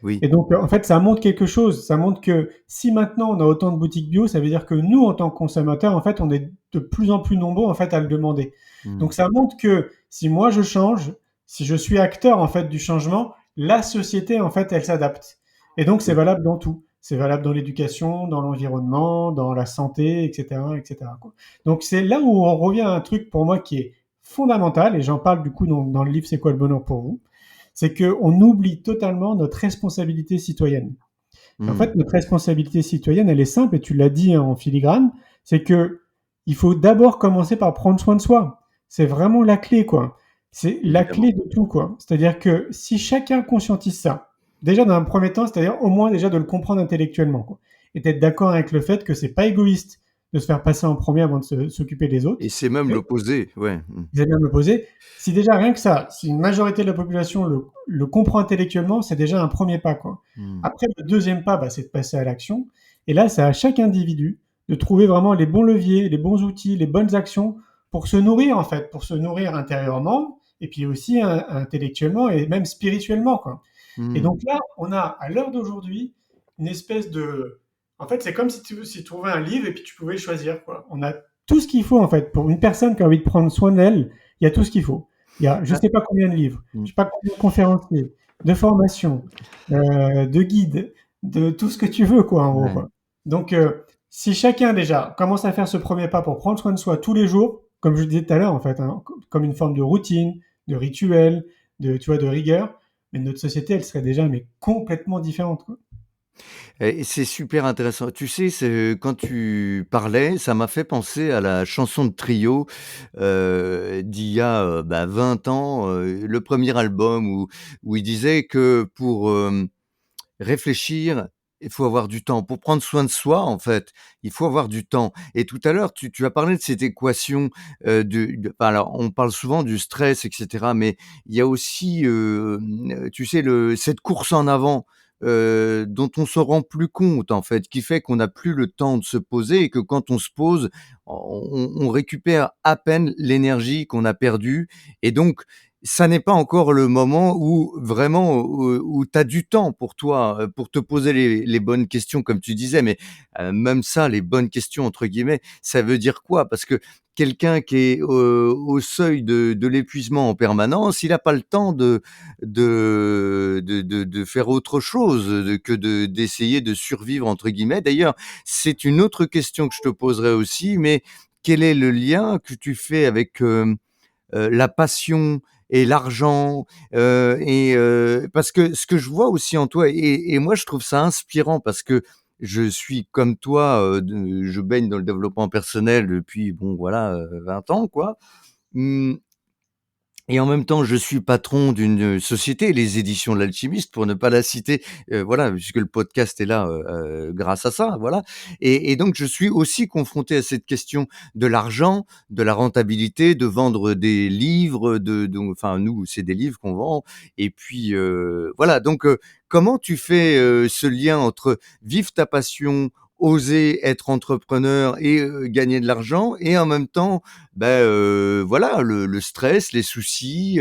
Oui. Et donc, en fait, ça montre quelque chose. Ça montre que si maintenant on a autant de boutiques bio, ça veut dire que nous, en tant que consommateurs, en fait, on est de plus en plus nombreux en fait à le demander. Mmh. Donc, ça montre que si moi je change, si je suis acteur en fait du changement, la société en fait elle s'adapte. Et donc, c'est Oui. valable dans tout. C'est valable dans l'éducation, dans l'environnement, dans la santé, etc., etc., quoi. Donc, c'est là où on revient à un truc pour moi qui est fondamental, et j'en parle du coup dans le livre C'est quoi le bonheur pour vous, c'est qu'on oublie totalement notre responsabilité citoyenne. En Mmh. fait, notre responsabilité citoyenne, elle est simple, et tu l'as dit en filigrane, c'est que il faut d'abord commencer par prendre soin de soi. C'est vraiment la clé, quoi. C'est la Évidemment. clé de tout, quoi. C'est-à-dire que si chacun conscientise ça, déjà dans un premier temps, c'est-à-dire au moins déjà de le comprendre intellectuellement, quoi, et d'être d'accord avec le fait que c'est pas égoïste de se faire passer en premier avant de s'occuper des autres, Et c'est même l'opposé, ouais. Mmh. vous allez bien me poser. Si déjà rien que ça, si une majorité de la population le comprend intellectuellement, c'est déjà un premier pas, quoi. Mmh. Après, le deuxième pas, bah, c'est de passer à l'action. Et là, c'est à chaque individu de trouver vraiment les bons leviers, les bons outils, les bonnes actions pour se nourrir, en fait, pour se nourrir intérieurement et puis aussi intellectuellement et même spirituellement, quoi. Et Mmh. donc là, on a, à l'heure d'aujourd'hui, une espèce de... En fait, c'est comme si tu trouvais un livre et puis tu pouvais choisir, quoi. On a tout ce qu'il faut, en fait. Pour une personne qui a envie de prendre soin d'elle, il y a tout ce qu'il faut. Il y a je ne Ah. sais pas combien de livres, Mmh. je ne sais pas combien de conférenciers, de formations, de guides, de tout ce que tu veux, quoi, en gros, Ouais. quoi. Donc, si chacun, déjà, commence à faire ce premier pas pour prendre soin de soi tous les jours, comme je le disais tout à l'heure, en fait, hein, comme une forme de routine, de rituel, tu vois, de rigueur, mais notre société, elle serait déjà mais complètement différente, quoi. Et c'est super intéressant. Tu sais, c'est quand tu parlais, ça m'a fait penser à la chanson de Trio, d'il y a, 20 ans, le premier album où il disait que pour, réfléchir, il faut avoir du temps. Pour prendre soin de soi, en fait, il faut avoir du temps. Et tout à l'heure, tu as parlé de cette équation, de enfin, alors, on parle souvent du stress et cetera, mais il y a aussi, tu sais, cette course en avant, dont on se rend plus compte, en fait, qui fait qu'on n'a plus le temps de se poser et que quand on se pose, on récupère à peine l'énergie qu'on a perdue et donc ça n'est pas encore le moment où vraiment, où tu as du temps pour toi, pour te poser les bonnes questions comme tu disais, mais même ça, «les bonnes questions» entre guillemets, ça veut dire quoi? Parce que quelqu'un qui est, au seuil de l'épuisement en permanence, il a pas le temps de faire autre chose, que d'essayer de «survivre» entre guillemets. D'ailleurs, c'est une autre question que je te poserai aussi, mais quel est le lien que tu fais avec, la passion et l'argent, parce que ce que je vois aussi en toi et moi je trouve ça inspirant parce que je suis comme toi, je baigne dans le développement personnel depuis, bon voilà, 20 ans quoi. Mmh. Et en même temps, je suis patron d'une société, les éditions de l'Alchimiste, pour ne pas la citer, voilà, puisque le podcast est là, grâce à ça, voilà. Et donc je suis aussi confronté à cette question de l'argent, de la rentabilité, de vendre des livres, enfin nous, c'est des livres qu'on vend et puis, voilà. Donc, comment tu fais, ce lien entre vivre ta passion, oser être entrepreneur et gagner de l'argent et en même temps, voilà, le stress, les soucis,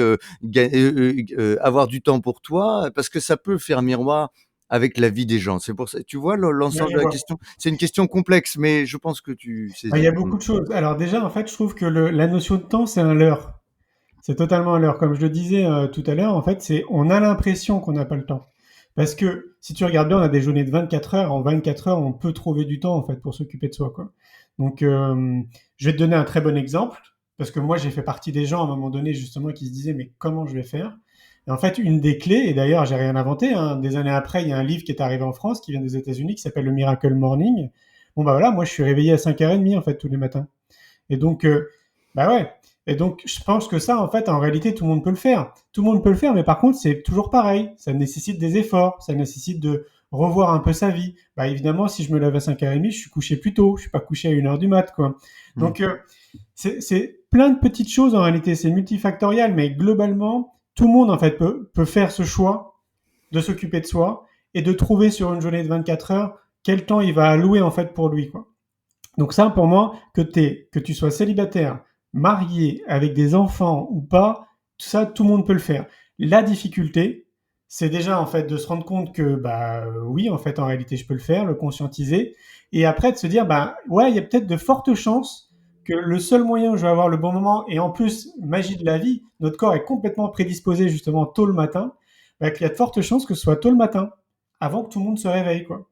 avoir du temps pour toi, parce que ça peut faire miroir avec la vie des gens. C'est pour ça, tu vois Ouais, l'ensemble je de la vois. question? C'est une question complexe, mais je pense que tu Il y saisis. a beaucoup de choses. Alors déjà, en fait, je trouve que la notion de temps, c'est un leurre. C'est totalement un leurre. Comme je le disais tout à l'heure, en fait, on a l'impression qu'on n'a pas le temps. Parce que si tu regardes bien, on a des journées de 24 heures. En 24 heures, on peut trouver du temps en fait pour s'occuper de soi, quoi. Donc, je vais te donner un très bon exemple parce que moi, j'ai fait partie des gens à un moment donné justement qui se disaient mais comment je vais faire? Et en fait, une des clés, et d'ailleurs, j'ai rien inventé, hein, des années après, il y a un livre qui est arrivé en France, qui vient des États-Unis, qui s'appelle le Miracle Morning. Bon bah voilà, moi, je suis réveillé à 5h30 en fait tous les matins. Et donc, bah ouais. Et donc, je pense que ça, en fait, en réalité, tout le monde peut le faire. Tout le monde peut le faire, mais par contre, c'est toujours pareil. Ça nécessite des efforts, ça nécessite de revoir un peu sa vie. Bah, évidemment, si je me lève à 5h30, je suis couché plus tôt. Je suis pas couché à 1h du mat, quoi. Mmh. Donc, c'est plein de petites choses en réalité. C'est multifactoriel, mais globalement, tout le monde, en fait, peut faire ce choix de s'occuper de soi et de trouver sur une journée de 24 heures quel temps il va allouer, en fait, pour lui, quoi. Donc ça, pour moi, que tu sois célibataire, marié, avec des enfants ou pas, tout ça, tout le monde peut le faire. La difficulté, c'est déjà en fait de se rendre compte que bah oui, en fait, en réalité, je peux le faire, le conscientiser, et après de se dire bah ouais, il y a peut-être de fortes chances que le seul moyen où je vais avoir le bon moment, et en plus, magie de la vie, notre corps est complètement prédisposé justement tôt le matin, bah, qu'il y a de fortes chances que ce soit tôt le matin, avant que tout le monde se réveille, quoi.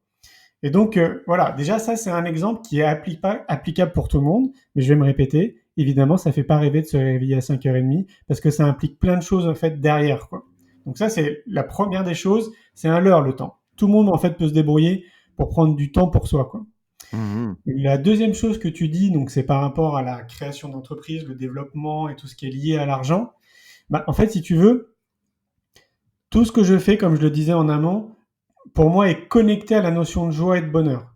Et donc, voilà, déjà ça, c'est un exemple qui est applicable pour tout le monde, mais je vais me répéter, évidemment, ça fait pas rêver de se réveiller à 5h30 parce que ça implique plein de choses en fait derrière, quoi. Donc ça, c'est la première des choses, c'est un leurre le temps. Tout le monde en fait peut se débrouiller pour prendre du temps pour soi, quoi. Mmh. La deuxième chose que tu dis, donc c'est par rapport à la création d'entreprise, le développement et tout ce qui est lié à l'argent. Bah, en fait, si tu veux, tout ce que je fais, comme je le disais en amont, pour moi, est connecté à la notion de joie et de bonheur.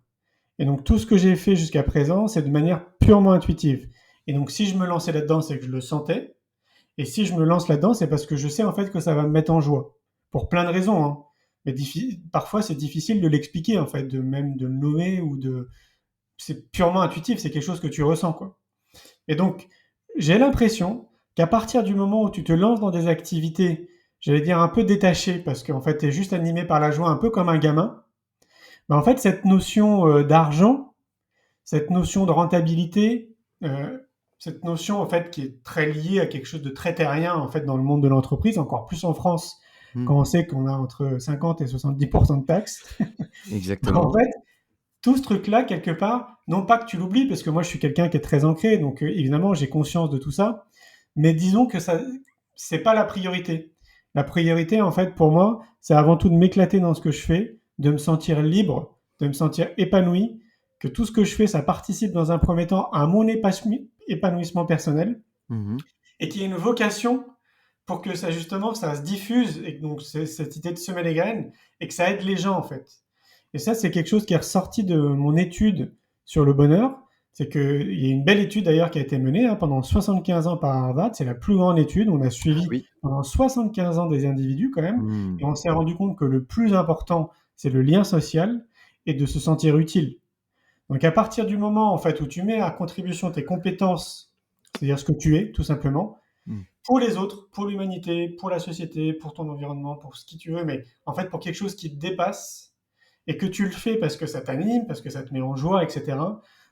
Et donc tout ce que j'ai fait jusqu'à présent, c'est de manière purement intuitive. Et donc si je me lançais là-dedans, c'est que je le sentais. Et si je me lance là-dedans, c'est parce que je sais en fait que ça va me mettre en joie. Pour plein de raisons, hein. Mais parfois c'est difficile de l'expliquer en fait, de même de le nommer ou de. C'est purement intuitif, c'est quelque chose que tu ressens, quoi. Et donc j'ai l'impression qu'à partir du moment où tu te lances dans des activités, j'allais dire un peu détachées, parce qu'en fait tu es juste animé par la joie, un peu comme un gamin, bah, en fait cette notion d'argent, cette notion de rentabilité, cette notion en fait qui est très liée à quelque chose de très terrien en fait dans le monde de l'entreprise, encore plus en France Mmh. quand on sait qu'on a entre 50 et 70% de taxes. En Exactement. fait, tout ce truc-là, quelque part, non pas que tu l'oublies, parce que moi je suis quelqu'un qui est très ancré, donc évidemment j'ai conscience de tout ça, mais disons que ça, c'est pas la priorité. La priorité, en fait, pour moi, c'est avant tout de m'éclater dans ce que je fais, de me sentir libre, de me sentir épanoui, que tout ce que je fais, ça participe dans un premier temps à mon épanouissement personnel, Mmh. et qu'il y ait une vocation pour que ça, justement, ça se diffuse, et que donc cette idée de semer les graines, et que ça aide les gens, en fait. Et ça, c'est quelque chose qui est ressorti de mon étude sur le bonheur. C'est qu'il y a une belle étude d'ailleurs qui a été menée pendant 75 ans par Harvard. C'est la plus grande étude. On a Ah suivi oui. pendant 75 ans des individus quand même. Mmh. Et on s'est rendu compte que le plus important, c'est le lien social et de se sentir utile. Donc à partir du moment en fait où tu mets à contribution tes compétences, c'est-à-dire ce que tu es tout simplement, Mmh. pour les autres, pour l'humanité, pour la société, pour ton environnement, pour ce qui tu veux, mais en fait pour quelque chose qui te dépasse, et que tu le fais parce que ça t'anime, parce que ça te met en joie, etc.,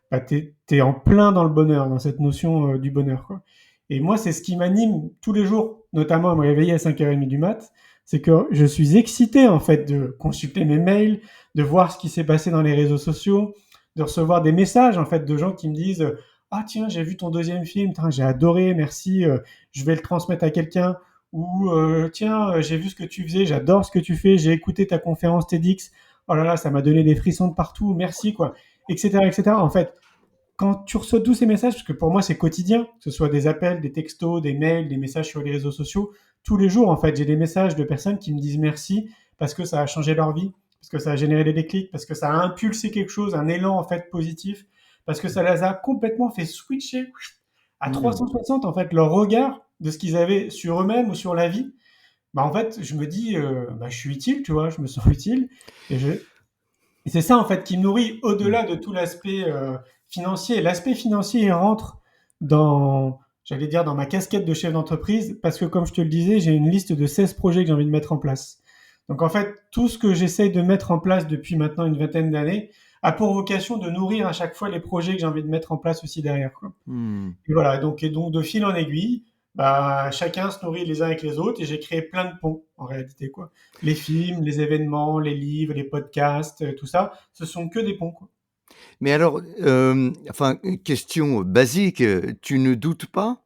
bah, t'es en plein dans le bonheur, dans cette notion du bonheur, quoi. Et moi, c'est ce qui m'anime tous les jours, notamment à me réveiller à 5h30 du mat, c'est que je suis excité, en fait, de consulter mes mails, de voir ce qui s'est passé dans les réseaux sociaux, de recevoir des messages, en fait, de gens qui me disent ah tiens, j'ai vu ton deuxième film, j'ai adoré, merci, je vais le transmettre à quelqu'un. Ou tiens, j'ai vu ce que tu faisais, j'adore ce que tu fais, j'ai écouté ta conférence TEDx. oh là là, ça m'a donné des frissons de partout, merci, quoi, etc., etc. En fait, quand tu reçois tous ces messages, parce que pour moi c'est quotidien, que ce soit des appels, des textos, des mails, des messages sur les réseaux sociaux, tous les jours en fait, j'ai des messages de personnes qui me disent merci parce que ça a changé leur vie, parce que ça a généré des déclics, parce que ça a impulsé quelque chose, un élan en fait positif, parce que ça les a complètement fait switcher à Mmh. 360 en fait leur regard de ce qu'ils avaient sur eux-mêmes ou sur la vie. Bah en fait, je me dis, bah, je suis utile, tu vois, je me sens utile, et et c'est ça, en fait, qui me nourrit Mmh. au-delà de tout l'aspect financier. L'aspect financier, il rentre dans, j'allais dire, dans ma casquette de chef d'entreprise, parce que, comme je te le disais, j'ai une liste de 16 projets que j'ai envie de mettre en place. Donc, en fait, tout ce que j'essaye de mettre en place depuis maintenant une vingtaine d'années a pour vocation de nourrir à chaque fois les projets que j'ai envie de mettre en place aussi derrière, quoi. Mmh. Et voilà, donc de fil en aiguille, bah, chacun se nourrit les uns avec les autres et j'ai créé plein de ponts en réalité, quoi. Les films, les événements, les livres, les podcasts, tout ça, ce sont que des ponts, quoi. Mais alors, enfin, question basique, tu ne doutes pas?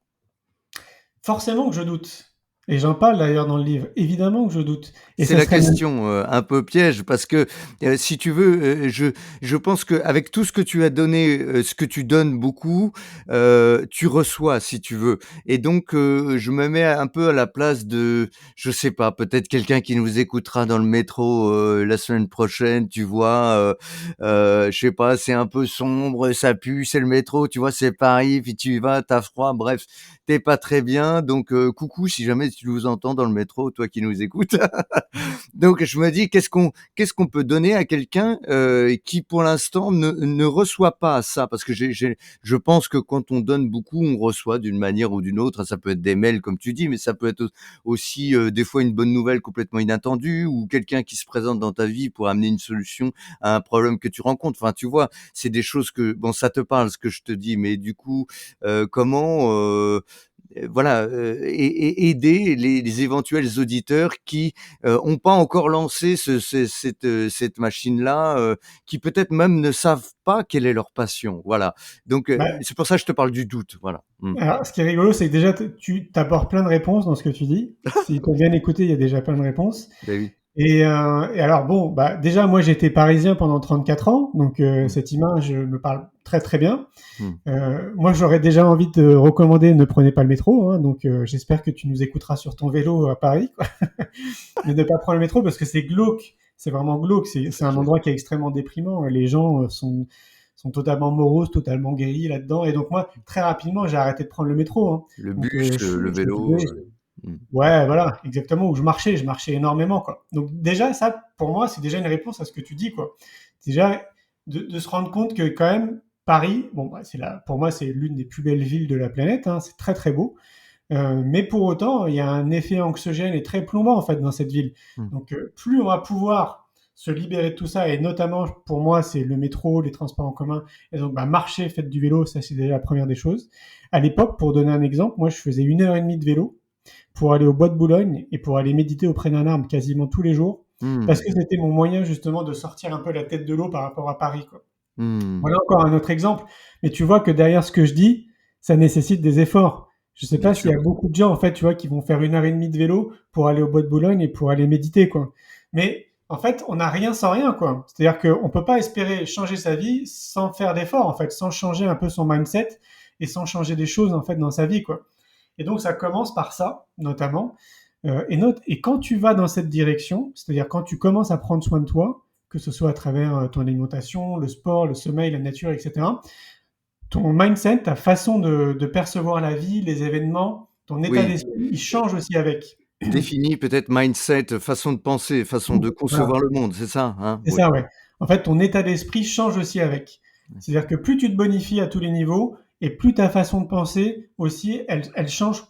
Forcément que je doute, et j'en parle d'ailleurs dans le livre. Évidemment que je doute, et C'est ça la serait même question, un peu piège parce que, si tu veux, je pense qu'avec tout ce que tu as donné, ce que tu donnes beaucoup, tu reçois si tu veux et donc je me mets un peu à la place de, je sais pas, peut-être quelqu'un qui nous écoutera dans le métro, la semaine prochaine, tu vois? Je sais pas, c'est un peu sombre, ça pue, c'est le métro, tu vois? C'est Paris, puis tu y vas, tu as froid, bref, tu es pas très bien donc coucou si jamais tu nous entends dans le métro, toi qui nous écoutes. Donc je me dis qu'est-ce qu'on peut donner à quelqu'un, qui pour l'instant ne reçoit pas ça? Parce que je pense que quand on donne beaucoup, on reçoit d'une manière ou d'une autre. Ça peut être des mails comme tu dis, mais ça peut être aussi, des fois une bonne nouvelle complètement inattendue ou quelqu'un qui se présente dans ta vie pour amener une solution à un problème que tu rencontres. Enfin, tu vois? C'est des choses que bon, ça te parle ce que je te dis, mais du coup, comment, voilà, aider les éventuels auditeurs qui, ont pas encore lancé cette machine-là, qui peut-être même ne savent pas quelle est leur passion, voilà. Donc, bah, c'est pour ça que je te parle du doute, voilà. Mmh. alors, ce qui est rigolo, c'est que déjà, tu apportes plein de réponses dans ce que tu dis. Si tu as bien écouté, il y a déjà plein de réponses. Beh, oui. Et alors bon, bah, déjà moi j'étais parisien pendant 34 ans, donc Mmh. cette image me parle très très bien. Mmh. Moi j'aurais déjà envie de te recommander ne prenez pas le métro, hein, donc j'espère que tu nous écouteras sur ton vélo à Paris, quoi. Mais ne pas prendre le métro parce que c'est glauque, c'est vraiment glauque, c'est C'est un clair. endroit qui est extrêmement déprimant. Les gens sont totalement moroses, totalement guéris là-dedans. Et donc moi très rapidement j'ai arrêté de prendre le métro, hein. Le Donc bus, le je me vélo, faisais, mmh. ouais, voilà, exactement, où je marchais énormément, quoi. Donc déjà, ça, pour moi, c'est déjà une réponse à ce que tu dis, quoi. Déjà, de se rendre compte que quand même, Paris, bon, bah, pour moi, c'est l'une des plus belles villes de la planète, hein, c'est très très beau. Mais pour autant, il y a un effet anxiogène et très plombant, en fait, dans cette ville. Mmh. Donc plus on va pouvoir se libérer de tout ça, et notamment, pour moi, c'est le métro, les transports en commun, et donc bah, marcher, faites du vélo, ça c'est déjà la première des choses. À l'époque, pour donner un exemple, moi je faisais 1 heure et demie de vélo pour aller au bois de Boulogne et pour aller méditer auprès d'un arbre quasiment tous les jours, parce Mmh. que c'était mon moyen justement de sortir un peu la tête de l'eau par rapport à Paris, quoi. Mmh. Voilà encore un autre exemple, mais tu vois que derrière ce que je dis, ça nécessite des efforts. Je sais Bien pas s'il sûr. y a beaucoup de gens en fait, tu vois, qui vont faire 1 heure et demie de vélo pour aller au bois de Boulogne et pour aller méditer, quoi. Mais en fait, on n'a rien sans rien, quoi. C'est-à-dire qu'on peut pas espérer changer sa vie sans faire d'efforts, en fait, sans changer un peu son mindset et sans changer des choses en fait dans sa vie, quoi. Et donc ça commence par ça, notamment. Et quand tu vas dans cette direction, c'est-à-dire quand tu commences à prendre soin de toi, que ce soit à travers ton alimentation, le sport, le sommeil, la nature, etc., ton mindset, ta façon de percevoir la vie, les événements, ton état Oui, d'esprit, il change aussi avec. définis peut-être mindset, façon de penser, façon de Voilà, concevoir le monde, c'est ça, hein? c'est Oui. ça, ouais. En fait, ton état d'esprit change aussi avec. C'est-à-dire que plus tu te bonifies à tous les niveaux, et plus ta façon de penser aussi, elle change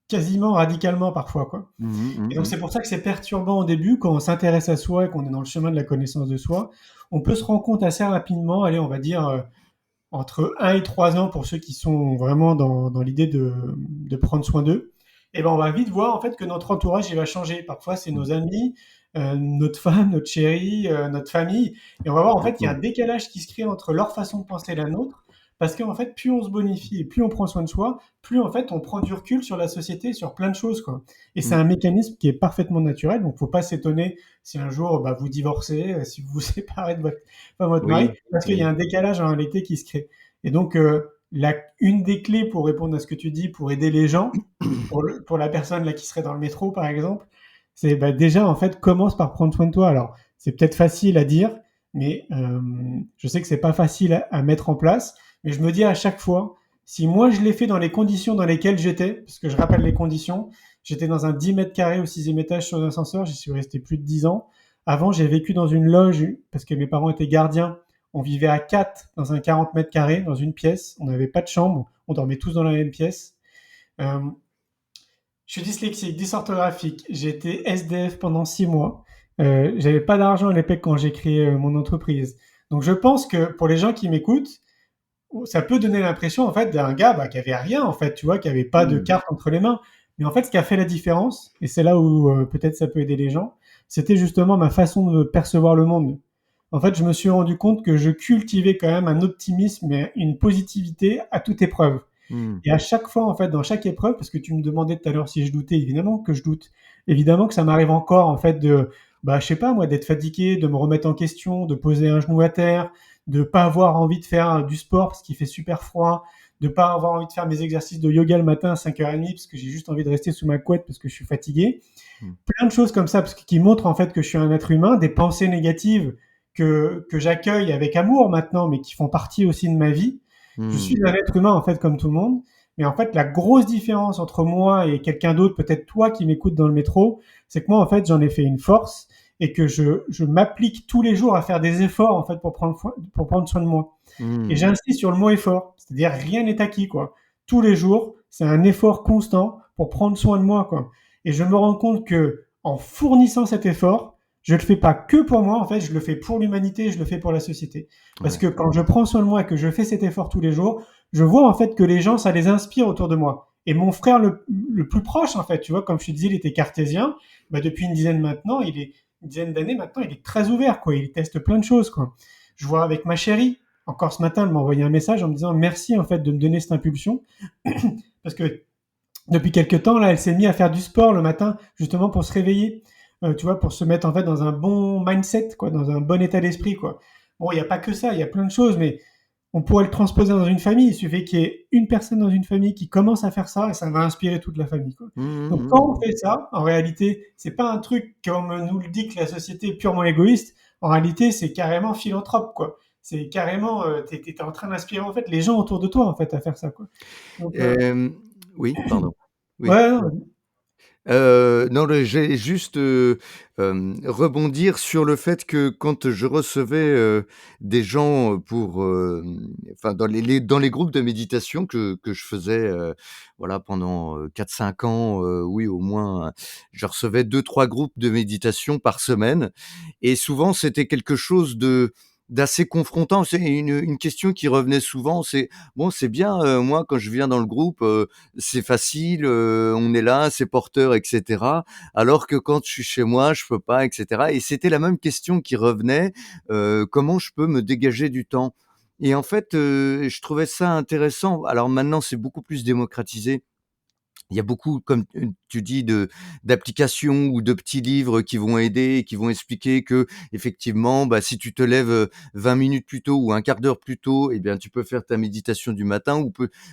quasiment radicalement parfois, quoi. Mmh mh, Et mmh donc mh. c'est pour ça que c'est perturbant au début, quand on s'intéresse à soi et qu'on est dans le chemin de la connaissance de soi, on peut se rendre compte assez rapidement, allez, on va dire entre 1 et 3 ans pour ceux qui sont vraiment dans l'idée de prendre soin d'eux, et ben on va vite voir en fait que notre entourage il va changer. Parfois c'est Mmh. nos amis, notre femme, notre chérie, notre famille, et on va voir en fait qu'il y a Complètement. un décalage qui se crée entre leur façon de penser et la nôtre, Parce qu'en fait, plus on se bonifie et plus on prend soin de soi, plus en fait on prend du recul sur la société, sur plein de choses, quoi. Et c'est Mmh. un mécanisme qui est parfaitement naturel, donc faut pas s'étonner si un jour bah, vous divorcez, si vous vous séparez de votre mari, Oui, parce qu'il y a oui. un décalage en réalité qui se crée. Et donc, une des clés pour répondre à ce que tu dis, pour aider les gens, pour la personne là qui serait dans le métro par exemple, c'est bah, déjà en fait commence par prendre soin de toi. Alors c'est peut-être facile à dire, mais je sais que c'est pas facile à mettre en place. Mais je me dis à chaque fois, si moi je l'ai fait dans les conditions dans lesquelles j'étais, parce que je rappelle les conditions, j'étais dans un 10 mètres carrés au sixième étage sur un ascenseur, j'y suis resté plus de 10 ans. Avant, j'ai vécu dans une loge parce que mes parents étaient gardiens. On vivait à 4 dans un 40 mètres carrés, dans une pièce. On n'avait pas de chambre. On dormait tous dans la même pièce. Euh, je suis dyslexique, dysorthographique. J'ai été SDF pendant 6 mois. J'avais pas d'argent à l'époque quand j'ai créé mon entreprise. Donc je pense que pour les gens qui m'écoutent, ça peut donner l'impression en fait d'un gars bah, qui avait rien en fait, tu vois, qui avait pas de Mmh. carte entre les mains. Mais en fait, ce qui a fait la différence, et c'est là où peut-être ça peut aider les gens, c'était justement ma façon de percevoir le monde. En fait, je me suis rendu compte que je cultivais quand même un optimisme et une positivité à toute épreuve. Mmh. Et à chaque fois, en fait, dans chaque épreuve, parce que tu me demandais tout à l'heure si je doutais, évidemment que je doute. Évidemment que ça m'arrive encore, en fait, bah, je sais pas, moi, d'être fatigué, de me remettre en question, de poser un genou à terre, de pas avoir envie de faire du sport parce qu'il fait super froid, de pas avoir envie de faire mes exercices de yoga le matin à 5h30 parce que j'ai juste envie de rester sous ma couette parce que je suis fatigué. Mmh. Plein de choses comme ça, parce que, qui montrent, en fait, que je suis un être humain, des pensées négatives que j'accueille avec amour maintenant, mais qui font partie aussi de ma vie. Je suis Mmh. un être humain, en fait, comme tout le monde. Mais en fait, la grosse différence entre moi et quelqu'un d'autre, peut-être toi qui m'écoutes dans le métro, c'est que moi, en fait, j'en ai fait une force et que je m'applique tous les jours à faire des efforts, en fait, pour prendre soin de moi. Et Mmh. j'insiste sur le mot effort. C'est-à-dire, rien n'est acquis, quoi. Tous les jours, c'est un effort constant pour prendre soin de moi, quoi. Et je me rends compte que, en fournissant cet effort, je le fais pas que pour moi, en fait, je le fais pour l'humanité, je le fais pour la société. Parce Ouais. que quand je prends soin de moi et que je fais cet effort tous les jours, je vois en fait que les gens, ça les inspire autour de moi. Et mon frère le plus proche, en fait, tu vois, comme je te disais, il était cartésien. Bah, depuis une dizaine d'années maintenant, il est très ouvert, quoi. Il teste plein de choses, quoi. Je vois avec ma chérie, encore ce matin, elle m'a envoyé un message en me disant merci, en fait, de me donner cette impulsion. Parce que depuis quelques temps, là, elle s'est mise à faire du sport le matin, justement pour se réveiller, tu vois, pour se mettre en fait dans un bon mindset, quoi, dans un bon état d'esprit, quoi. Bon, il n'y a pas que ça, il y a plein de choses, mais on pourrait le transposer dans une famille. Il suffit qu'il y ait une personne dans une famille qui commence à faire ça et ça va inspirer toute la famille, quoi. Mmh Donc, mh, quand on mmh. fait ça, en réalité, c'est pas un truc comme nous le dit que la société est purement égoïste. En réalité, c'est carrément philanthrope, quoi. C'est carrément, t'es en train d'inspirer en fait les gens autour de toi en fait à faire ça, quoi. Donc, Hem, oui, pardon. Oui. ouais, non, Non, le j'ai juste, rebondir sur le fait que quand je recevais, des gens, pour, enfin dans les groupes de méditation que je faisais, voilà pendant, 4-5 ans, oui au moins, je recevais 2-3 groupes de méditation par semaine et souvent c'était quelque chose de d'assez confrontant. C'est une question qui revenait souvent, c'est: «Bon, c'est bien, moi quand je viens dans le groupe, c'est facile, on est là, c'est porteur et cetera. Alors que quand je suis chez moi, je peux pas et cetera» et c'était la même question qui revenait, comment je peux me dégager du temps? Et en fait, je trouvais ça intéressant. Alors maintenant, c'est beaucoup plus démocratisé. Il y a beaucoup, comme tu dis, de d'applications ou de petits livres qui vont aider, qui vont expliquer qu'effectivement, bah, si tu te lèves, 20 minutes plus tôt ou un quart d'heure plus tôt, eh bien, tu peux faire ta méditation du matin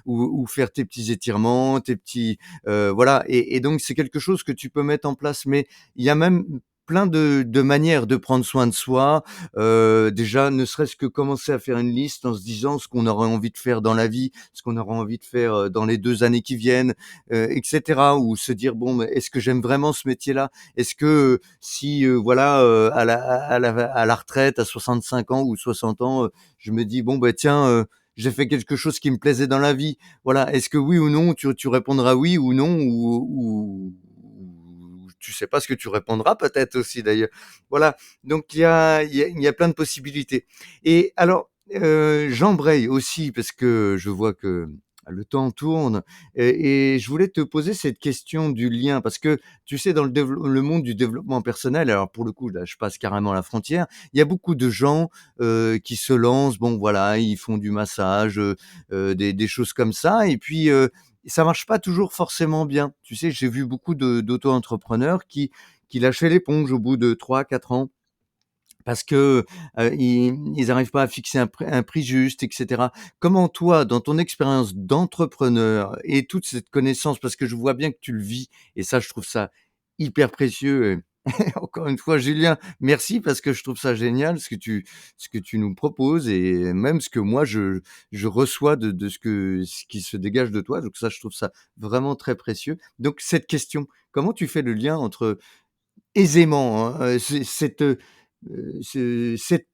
ou faire tes petits étirements, tes petits, voilà et donc c'est quelque chose que tu peux mettre en place. Mais il y a même plein de manières de prendre soin de soi. Déjà, ne serait-ce que commencer à faire une liste en se disant ce qu'on aurait envie de faire dans la vie, ce qu'on aura envie de faire, dans les 2 années qui viennent, et cetera. Ou se dire: «Bon, mais est-ce que j'aime vraiment ce métier-là? Est-ce que, si, voilà, à la retraite, à 65 ans ou 60 ans, je me dis: "Bon, bah, tiens, j'ai fait quelque chose qui me plaisait dans la vie"». Voilà, est-ce que oui ou non, tu répondras oui ou non ou tu sais pas ce que tu répondras peut-être aussi d'ailleurs. Voilà, donc il y a plein de possibilités et alors, j'embraye aussi parce que je vois que Le temps tourne et je voulais te poser cette question du lien parce que, tu sais, dans le monde du développement personnel, alors pour le coup, là, je passe carrément la frontière, il y a beaucoup de gens, qui se lancent, bon voilà, ils font du massage, des choses comme ça et puis, ça marche pas toujours forcément bien. Tu sais, j'ai vu beaucoup d'auto-entrepreneurs qui lâchaient l'éponge au bout de 3 4 ans. Parce que, ils arrivent pas à fixer un prix juste et cetera. Comment toi, dans ton expérience d'entrepreneur et toute cette connaissance, parce que je vois bien que tu le vis et ça, je trouve ça hyper précieux et encore une fois, Julien, merci parce que je trouve ça génial ce que tu nous proposes et même ce que moi je reçois de ce qui se dégage de toi. Donc ça, je trouve ça vraiment très précieux. Donc cette question, comment tu fais le lien entre aisément, hein, cette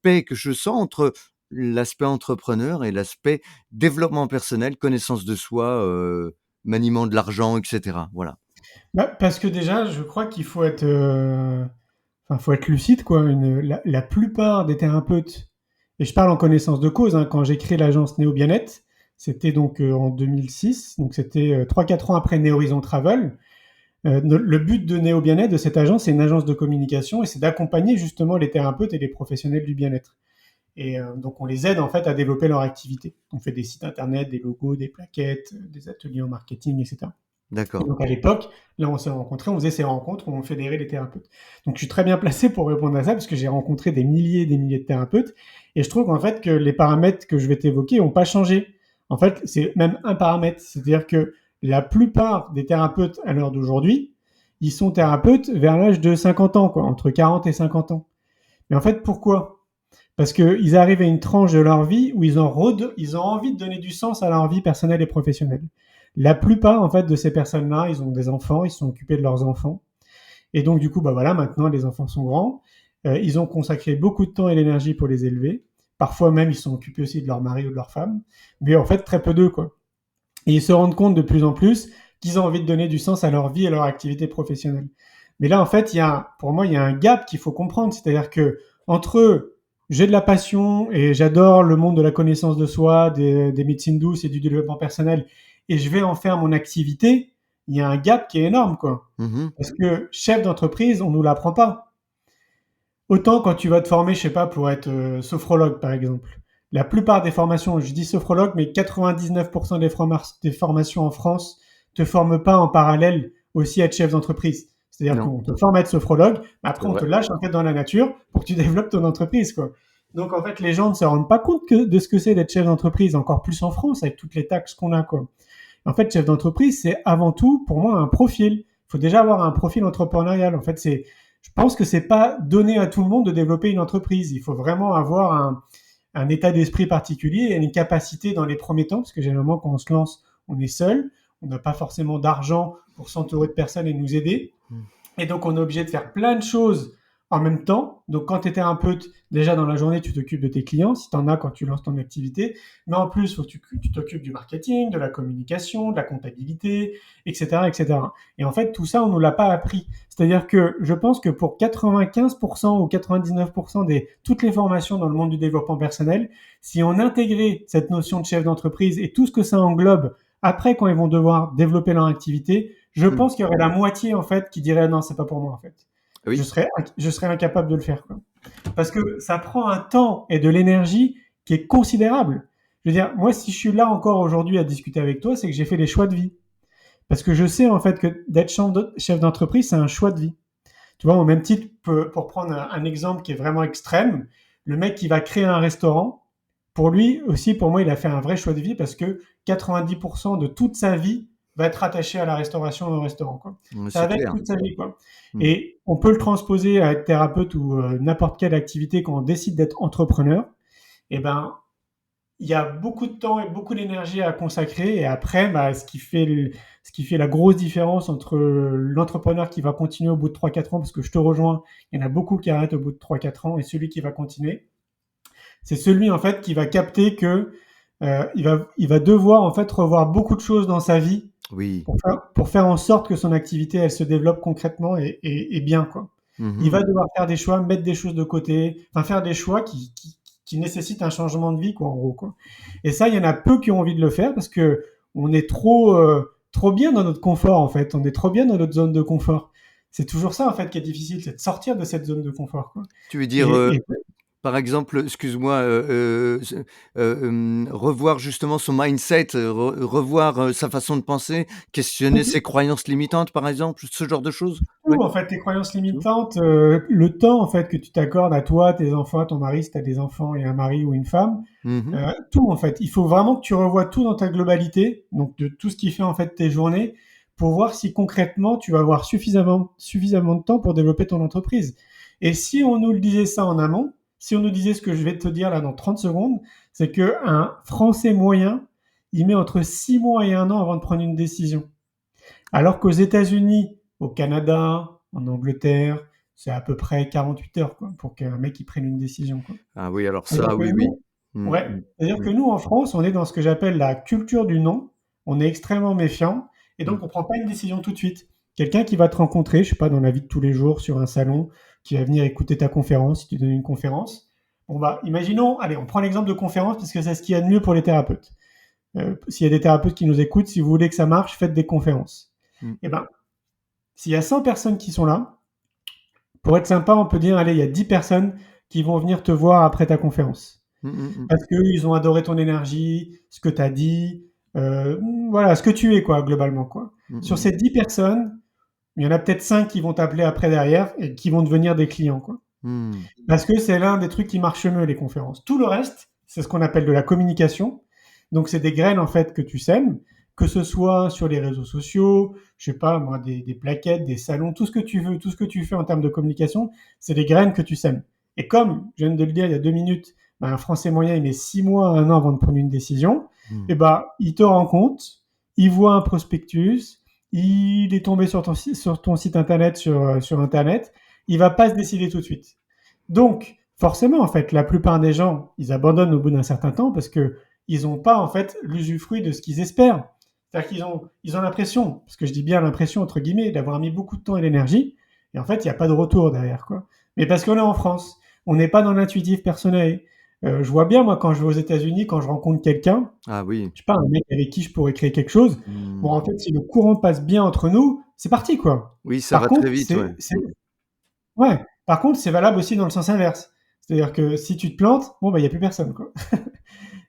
paix que je sens entre l'aspect entrepreneur et l'aspect développement personnel, connaissance de soi, maniement de l'argent et cetera. Voilà. Bah, parce que déjà, je crois qu'il faut être, enfin, faut être lucide, quoi. La plupart des thérapeutes, et je parle en connaissance de cause, hein, quand j'ai créé l'agence Néo Bien-être, c'était donc en 2006, donc c'était 3-4 ans après Néo Horizon Travel. Le but de Néo Bien-être, de cette agence, c'est une agence de communication et c'est d'accompagner justement les thérapeutes et les professionnels du bien-être. Et donc on les aide en fait à développer leur activité. On fait des sites internet, des logos, des plaquettes, des ateliers en marketing, etc. Et D'accord. donc à l'époque, là on s'est rencontrés, on faisait ces rencontres où on fédérait les thérapeutes. Donc je suis très bien placé pour répondre à ça parce que j'ai rencontré des milliers et des milliers de thérapeutes et je trouve en fait que les paramètres que je vais t'évoquer n'ont pas changé. En fait, c'est même un paramètre, c'est-à-dire que la plupart des thérapeutes à l'heure d'aujourd'hui, ils sont thérapeutes vers l'âge de 50 ans, quoi, entre 40 et 50 ans. Mais en fait, pourquoi? Parce qu'ils arrivent à une tranche de leur vie où ils ont envie de donner du sens à leur vie personnelle et professionnelle. La plupart, en fait, de ces personnes-là, ils ont des enfants, ils sont occupés de leurs enfants. Et donc, du coup, bah voilà, maintenant, les enfants sont grands. Ils ont consacré beaucoup de temps et d'énergie pour les élever. Parfois même, ils sont occupés aussi de leur mari ou de leur femme. Mais en fait, très peu d'eux, quoi. Et ils se rendent compte de plus en plus qu'ils ont envie de donner du sens à leur vie et à leur activité professionnelle. Mais là, en fait, pour moi, il y a un gap qu'il faut comprendre. C'est-à-dire que entre j'ai de la passion et j'adore le monde de la connaissance de soi, des médecines douces et du développement personnel, et je vais en faire mon activité, il y a un gap qui est énorme, quoi. Mmh. Parce que chef d'entreprise, on nous l'apprend pas. Autant quand tu vas te former, je sais pas, pour être sophrologue, par exemple. La plupart des formations, je dis sophrologue, mais 99% des formations en France te forment pas en parallèle aussi à être chef d'entreprise. C'est-à-dire Non, qu'on te forme à être sophrologue, mais c'est après on te vrai. lâche en fait dans la nature pour que tu développes ton entreprise, quoi. Donc en fait, les gens ne se rendent pas compte de ce que c'est d'être chef d'entreprise, encore plus en France avec toutes les taxes qu'on a, quoi. En fait, chef d'entreprise, c'est avant tout, pour moi, un profil. Il faut déjà avoir un profil entrepreneurial. En fait, je pense que c'est pas donné à tout le monde de développer une entreprise. Il faut vraiment avoir un état d'esprit particulier et une capacité dans les premiers temps, parce que généralement, quand on se lance, on est seul. On n'a pas forcément d'argent pour s'entourer de personnes et nous aider. Mmh. Et donc, on est obligé de faire plein de choses en même temps. Donc, quand tu es thérapeute, déjà dans la journée, tu t'occupes de tes clients, si tu en as quand tu lances ton activité. Mais en plus, il faut que tu t'occupes du marketing, de la communication, de la comptabilité, etc., etc. Et en fait, tout ça, on ne nous l'a pas appris. C'est-à-dire que je pense que pour 95% ou 99% toutes les formations dans le monde du développement personnel, si on intégrait cette notion de chef d'entreprise et tout ce que ça englobe après, quand ils vont devoir développer leur activité, je Mmh. pense qu'il y aurait la moitié, en fait, qui dirait non, c'est pas pour moi, en fait. Je Oui. serais, je serais incapable de le faire, quoi. Parce que ça prend un temps et de l'énergie qui est considérable. Je veux dire, moi, si je suis là encore aujourd'hui à discuter avec toi, c'est que j'ai fait des choix de vie. Parce que je sais, en fait, que d'être chef d'entreprise, c'est un choix de vie. Tu vois, au même titre, pour prendre un exemple qui est vraiment extrême, le mec qui va créer un restaurant, pour lui aussi, pour moi, il a fait un vrai choix de vie parce que 90% de toute sa vie va être attaché à la restauration et au restaurant, quoi. Ouais, Ça c'est va être clair. toute sa vie, quoi. Mmh. Et on peut le transposer à être thérapeute ou n'importe quelle activité quand on décide d'être entrepreneur. Eh ben, il y a beaucoup de temps et beaucoup d'énergie à consacrer. Et après, bah, ce qui fait la grosse différence entre l'entrepreneur qui va continuer au bout de 3-4 ans, parce que je te rejoins, il y en a beaucoup qui arrêtent au bout de 3-4 ans, et celui qui va continuer, c'est celui en fait qui va capter que il va devoir en fait revoir beaucoup de choses dans sa vie Oui. pour faire en sorte que son activité elle se développe concrètement et bien, quoi. Il Mmh. va devoir faire des choix, mettre des choses de côté, enfin faire des choix qui nécessitent un changement de vie, quoi, en gros, quoi. Et ça, il y en a peu qui ont envie de le faire parce que on est trop bien dans notre confort, en fait. On est trop bien dans notre zone de confort. C'est toujours ça, en fait, qui est difficile, c'est de sortir de cette zone de confort, quoi. Tu veux dire, Et par exemple, excuse-moi, revoir justement son mindset, revoir, sa façon de penser, questionner ses croyances limitantes, par exemple, ce genre de choses? tout, Ouais, en fait, tes croyances tout? limitantes, le temps, en fait, que tu t'accordes à toi, tes enfants, à ton mari, si tu as des enfants et un mari ou une femme, Mmh. tout, en fait. Il faut vraiment que tu revoies tout dans ta globalité, donc de tout ce qui fait, en fait, tes journées, pour voir si concrètement, tu vas avoir suffisamment de temps pour développer ton entreprise. Et si on nous le disait ça en amont, si on nous disait ce que je vais te dire là dans 30 secondes, c'est qu'un Français moyen, il met entre 6 mois et 1 an avant de prendre une décision. Alors qu'aux États-Unis, au Canada, en Angleterre, c'est à peu près 48 heures quoi, pour qu'un mec il prenne une décision. Quoi. Ah oui, alors C'est-à-dire ça, que oui, oui. nous, Mmh, ouais, mmh, c'est-à-dire mmh, que nous en France, on est dans ce que j'appelle la culture du non. On est extrêmement méfiant et mmh. donc on prend pas une décision tout de suite. Quelqu'un qui va te rencontrer, je sais pas, dans la vie de tous les jours, sur un salon, qui va venir écouter ta conférence, si tu donnes une conférence. Bon bah, imaginons, allez, on prend l'exemple de conférence parce que c'est ce qu'il y a de mieux pour les thérapeutes. S'il y a des thérapeutes qui nous écoutent, si vous voulez que ça marche, faites des conférences. Mmh. Eh ben, s'il y a 100 personnes qui sont là, pour être sympa, on peut dire, allez, il y a 10 personnes qui vont venir te voir après ta conférence. Mmh mh mh. Parce qu'ils ont adoré ton énergie, ce que tu as dit, voilà, ce que tu es, quoi, globalement, quoi. Mmh Sur mh. ces 10 personnes, il y en a peut-être 5 qui vont t'appeler après derrière et qui vont devenir des clients, quoi. Mmh. Parce que c'est l'un des trucs qui marche mieux, les conférences. Tout le reste, c'est ce qu'on appelle de la communication. Donc, c'est des graines, en fait, que tu sèmes, que ce soit sur les réseaux sociaux, je sais pas, moi, des plaquettes, des salons, tout ce que tu veux, tout ce que tu fais en termes de communication, c'est des graines que tu sèmes. Et comme je viens de le dire il y a 2 minutes, ben, un Français moyen, il met 6 mois à 1 an avant de prendre une décision. Mmh. Et ben, il te rend compte, il voit un prospectus, il est tombé sur ton site internet, sur Internet, il va pas se décider tout de suite. Donc, forcément, en fait, la plupart des gens, ils abandonnent au bout d'un certain temps parce que ils n'ont pas, en fait, l'usufruit de ce qu'ils espèrent. C'est-à-dire qu'ils ont l'impression, parce que je dis bien l'impression, entre guillemets, d'avoir mis beaucoup de temps et d'énergie, et en fait, il n'y a pas de retour derrière, quoi. Mais parce qu'on est en France, on n'est pas dans l'intuitif personnel. Je vois bien, moi, quand je vais aux États-Unis, quand je rencontre quelqu'un, Ah oui. je sais pas, un mec avec qui je pourrais créer quelque chose, bon, Mmh. en fait, si le courant passe bien entre nous, c'est parti, quoi. Oui, ça Par va contre, très vite, ouais. c'est ouais, par contre, c'est valable aussi dans le sens inverse. C'est-à-dire que si tu te plantes, bon, bah, il y a plus personne, quoi.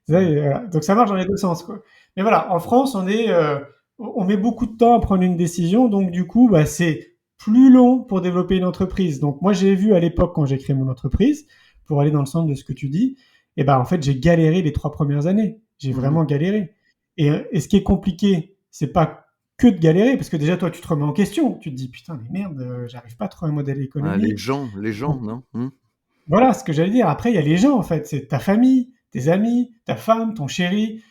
Ça, Mmh. voilà. Donc ça marche dans les 2 sens, quoi. Mais voilà, en France, on met beaucoup de temps à prendre une décision, donc du coup, bah, c'est plus long pour développer une entreprise. Donc moi, j'ai vu à l'époque quand j'ai créé mon entreprise, pour aller dans le sens de ce que tu dis, et ben, en fait, j'ai galéré les 3 premières années. J'ai Mmh mh. vraiment galéré. Et ce qui est compliqué, c'est pas que de galérer, parce que déjà, toi, tu te remets en question. Tu te dis: «Putain, mais merde, j'arrive pas à trouver un modèle Ah, économique». les gens, non? Mmh. Voilà ce que j'allais dire. Après, il y a les gens, en fait. C'est ta famille, tes amis, ta femme, ton chéri.